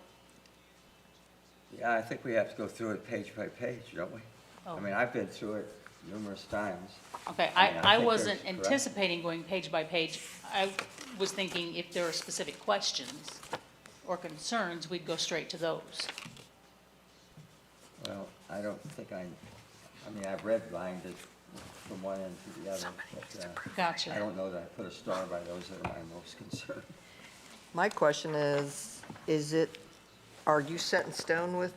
Yeah, I think we have to go through it page by page, don't we? Oh. I mean, I've been through it numerous times. Okay, I mean, I I think wasn't there's correct- anticipating going page by page. I was thinking if there are specific questions or concerns, we'd go straight to those. Well, I don't think I mean, I've redlined it from one end to the other, but, Gotcha. I don't know that I put a star by those that are my most concerned. My question is are you set in stone with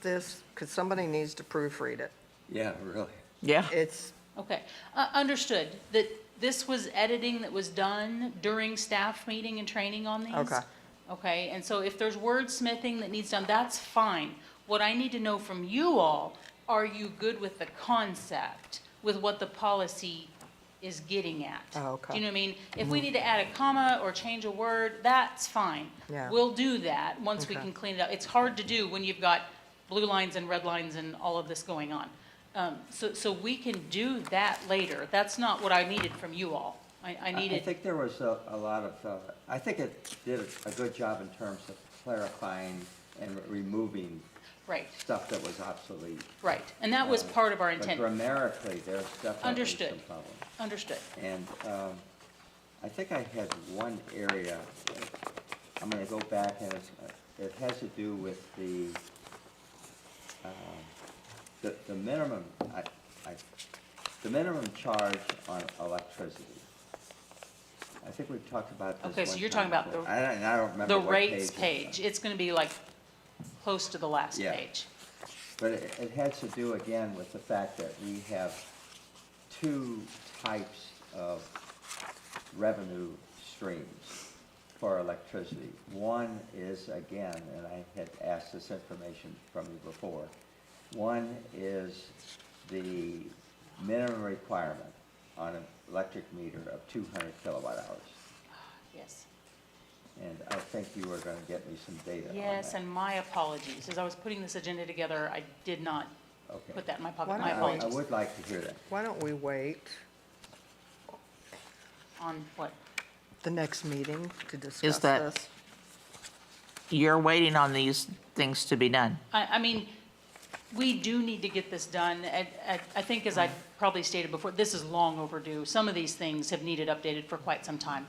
this? Because somebody needs to proofread it. Yeah, really. Yeah. It's, Okay, understood, that this was editing that was done during staff meeting and training on these? Okay. Okay, and so if there's wordsmithing that needs done, that's fine. What I need to know from you all, are you good with the concept, with what the policy is getting at? Oh, okay. Do you know what I mean? If we need to add a comma or change a word, that's fine. Yeah. We'll do that once we Okay. can clean it up. It's hard to do when you've got blue lines and red lines and all of this going on. So we can do that later. That's not what I needed from you all. I I needed, think there was a lot of, I think it did a good job in terms of clarifying and removing right, stuff that was obsolete. right. And that was part of our But intent. grammatically, there's definitely Understood. some problems. Understood. And I think I had one area, I'm gonna go back, and it has to do with the minimum, the minimum charge on electricity. I think we've talked about this Okay, so one you're time talking about before. I don't remember The what rates it was page, on. it's gonna be like close to the last Yeah. page. But it has to do again with the fact that we have two types of revenue streams for electricity. One is, again, and I had asked this information from you before, one is the minimum requirement on an electric meter of 200 kilowatt hours. Yes. And I think you were gonna get me some data on that. Yes, and my apologies. As I was putting this agenda together, I did not Okay. put that in my pocket. Why My not? I apologies. would like to hear that. why don't we wait On what? the next meeting to discuss that- this? You're waiting on these things to be done. I mean, we do need to get this done. I think as I probably stated before, this is long overdue. Some of these things have needed updated for quite some time.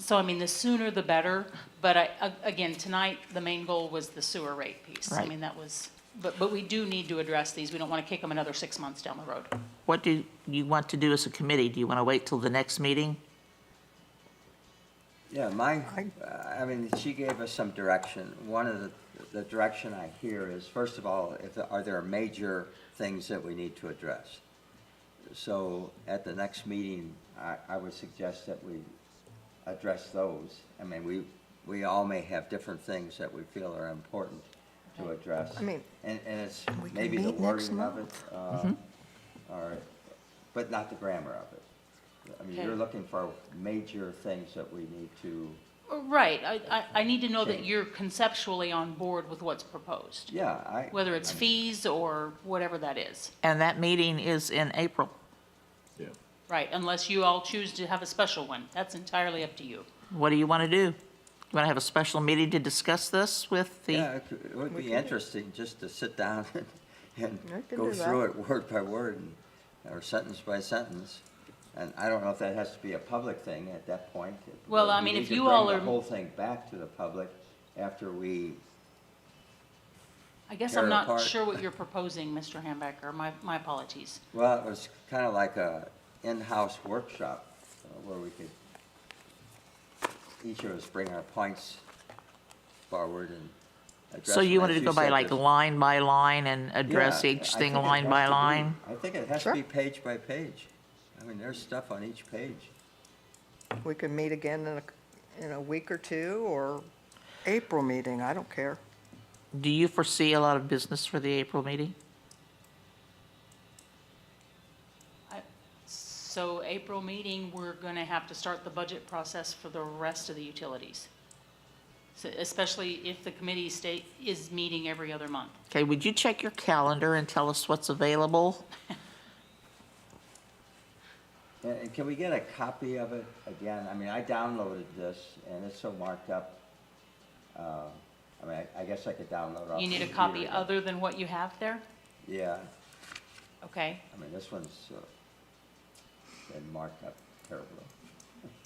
So I mean, the sooner the better, but again, tonight, the main goal was the sewer rate piece. I Right. mean, that was, but we do need to address these. We don't want to kick them another 6 months down the road. What do you want to do as a committee? Do you want to wait till the next meeting? Yeah, I mean, she gave us some direction. One of the direction I hear is, first of all, are there major things that we need to address? So at the next meeting, I would suggest that we address those. I mean, we all may have different things that we feel are important to address. I mean, And it's we can maybe the meet next wording of it, or, but not the grammar of it. I mean, Okay. you're looking for major things that we need to, Right. I need to know that Change. you're conceptually on board with what's proposed, yeah, whether it's fees or whatever that is. And that meeting is in April. Yeah. Right, unless you all choose to have a special one. That's entirely up to you. What do you want to do? You want to have a special meeting to discuss this with the? yeah, it would be interesting just to sit down and I can go do through that. it word by word or sentence by sentence. And I don't know if that has to be a public thing at that point. Well, I We mean, need if to you bring all the are- whole thing back to the public after we, I guess Tear I'm it not apart. sure what you're proposing, Mr. Hambecker. My apologies. well, it was kind of like a in-house workshop where we could, each of us bring our points forward and address. So you them. wanted As to go by said, like there's- line by line and address Yeah, each I thing think it line has by to be- line? I think it has to Sure. be page by page. I mean, there's stuff on each page. We could meet again in a week or two, or April meeting, I don't care. Do you foresee a lot of business for the April meeting? So April meeting, we're going to have to start the budget process for the rest of the utilities. So especially if the committee is meeting every other month. Okay, would you check your calendar and tell us what's available? And can we get a copy of it again? I mean, I downloaded this and it's so marked up. I mean, I guess I could download off. You need the a copy computer. other than what you have there? Yeah, Okay. I mean, this one's been marked up terribly.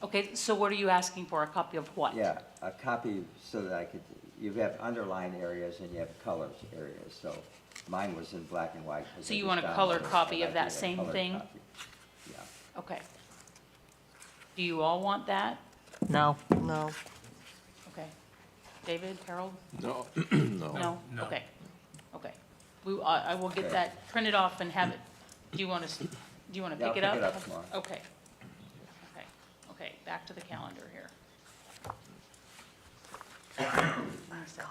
Okay, so what are you asking for? A copy of what? Yeah, a copy so that I could, you have underlined areas and you have colors areas, so Mine was in black and white. 'cause So I you just want a downloaded color it, copy but I of that need a same color thing? copy. Yeah. Okay. Do you all want that? No. No. Okay. David, Harold? No. No? No. Okay, okay. I will get Okay. that printed off and have it, do you want to Yeah, I'll pick it up? pick it up tomorrow. Okay. Okay, okay, back to the calendar here. One second.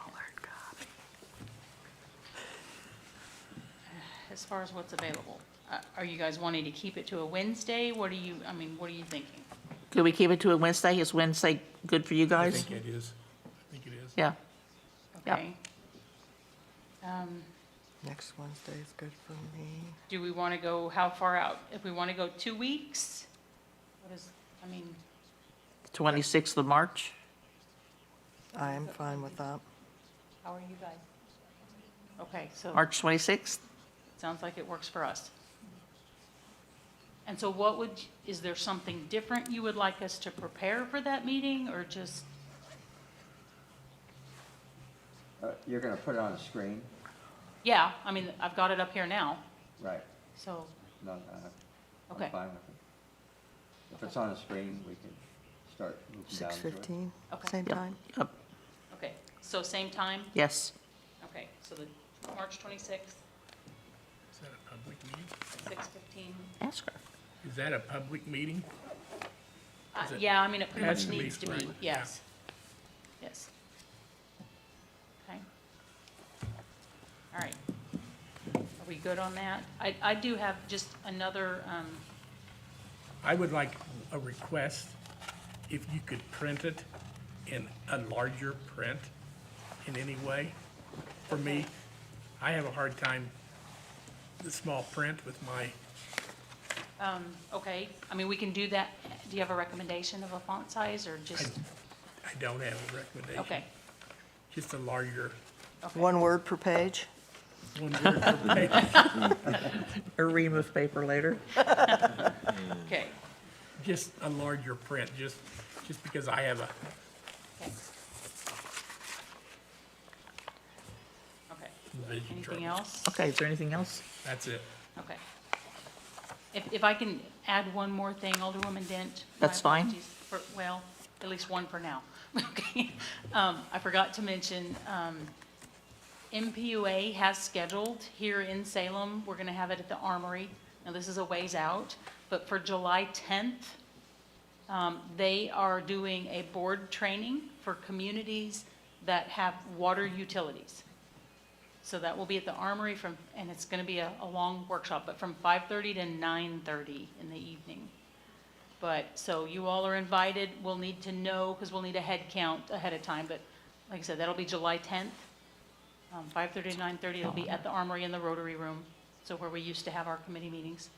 As far as what's available, are you guys wanting to keep it to a Wednesday? What are you thinking? Could we keep it to a Wednesday? Is Wednesday good for you I guys? think it is. I think it is. Yeah. Yep. Okay. Next Wednesday is good for me. Do we want to go, how far out? If we want to go 2 weeks? What is, 26th of March? I am fine with that. how are you guys? Okay, so. March 26th? Sounds like it works for us. And so is there something different you would like us to prepare for that meeting, or just, You're gonna put it on a screen? yeah, I've got it up here now, Right. so, No, Okay. I'm fine with it. If it's on a screen, we can start moving down to it. 6:15, Okay. same Yep. time? Yep. okay, so same time? Yes. Okay, so the March 26th, Is that a public meeting? 6:15. Ask her. Is that a public meeting? Is it- Yeah, it pretty has much to be, needs to be, right, yes. Yes. Okay. All right. Are we good on that? I do have just another, I would like a request, if you could print it in a larger print in any way. For me, I have a hard time, the small print with my, okay, we can do that. Do you have a recommendation of a font size, or just, I don't have a recommendation. okay, Just a larger, okay. One word per page? one word per page, A ream of paper later. Okay, just a larger print, just because I have a, okay. Okay, vision anything trouble. else? Okay, is there anything else? That's it. Okay. If I can add one more thing, Alderwoman Dent. my That's fine. apologies for- Well, at least one for now. Okay. I forgot to mention, MPUA has scheduled here in Salem, we're going to have it at the Armory. Now, this is a ways out, but for July 10th, they are doing a board training for communities that have water utilities. So that will be at the Armory and it's going to be a long workshop, but from 5:30 to 9:30 in the evening. But, so you all are invited. We'll need to know, because we'll need a head count ahead of time, but like I said, that'll be July 10th. 5:30 to 9:30, it'll be at the Armory in the Rotary Room, so where we used to have our committee meetings.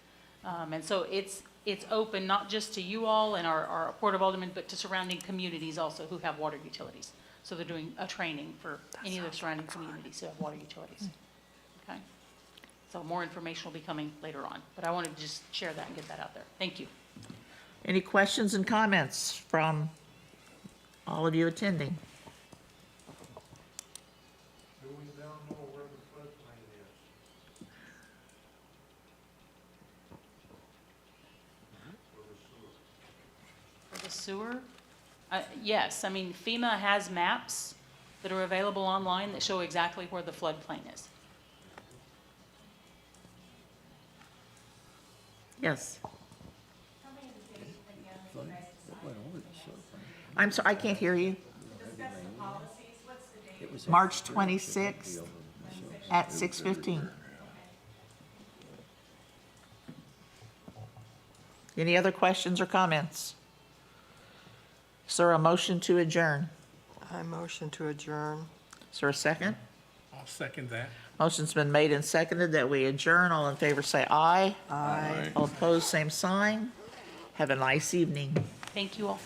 And so it's open not just to you all and our Board of Aldermen, but to surrounding communities also who have water utilities. So they're doing a training for any of the surrounding communities who have water utilities. Okay? So more information will be coming later on, but I wanted to just share that and get that out there. Thank you. Any questions and comments from all of you attending? Do we now know where the floodplain is? For the sewer? Yes, FEMA has maps that are available online that show exactly where the floodplain is. Yes. I'm sorry, I can't hear you. March 26th at 6:15. Any other questions or comments? Is there a motion to adjourn? I motion to adjourn. Is there a second? I'll second that. Motion's been made and seconded that we adjourn. All in favor say aye. Aye. All opposed, same sign. Have a nice evening. Thank you all.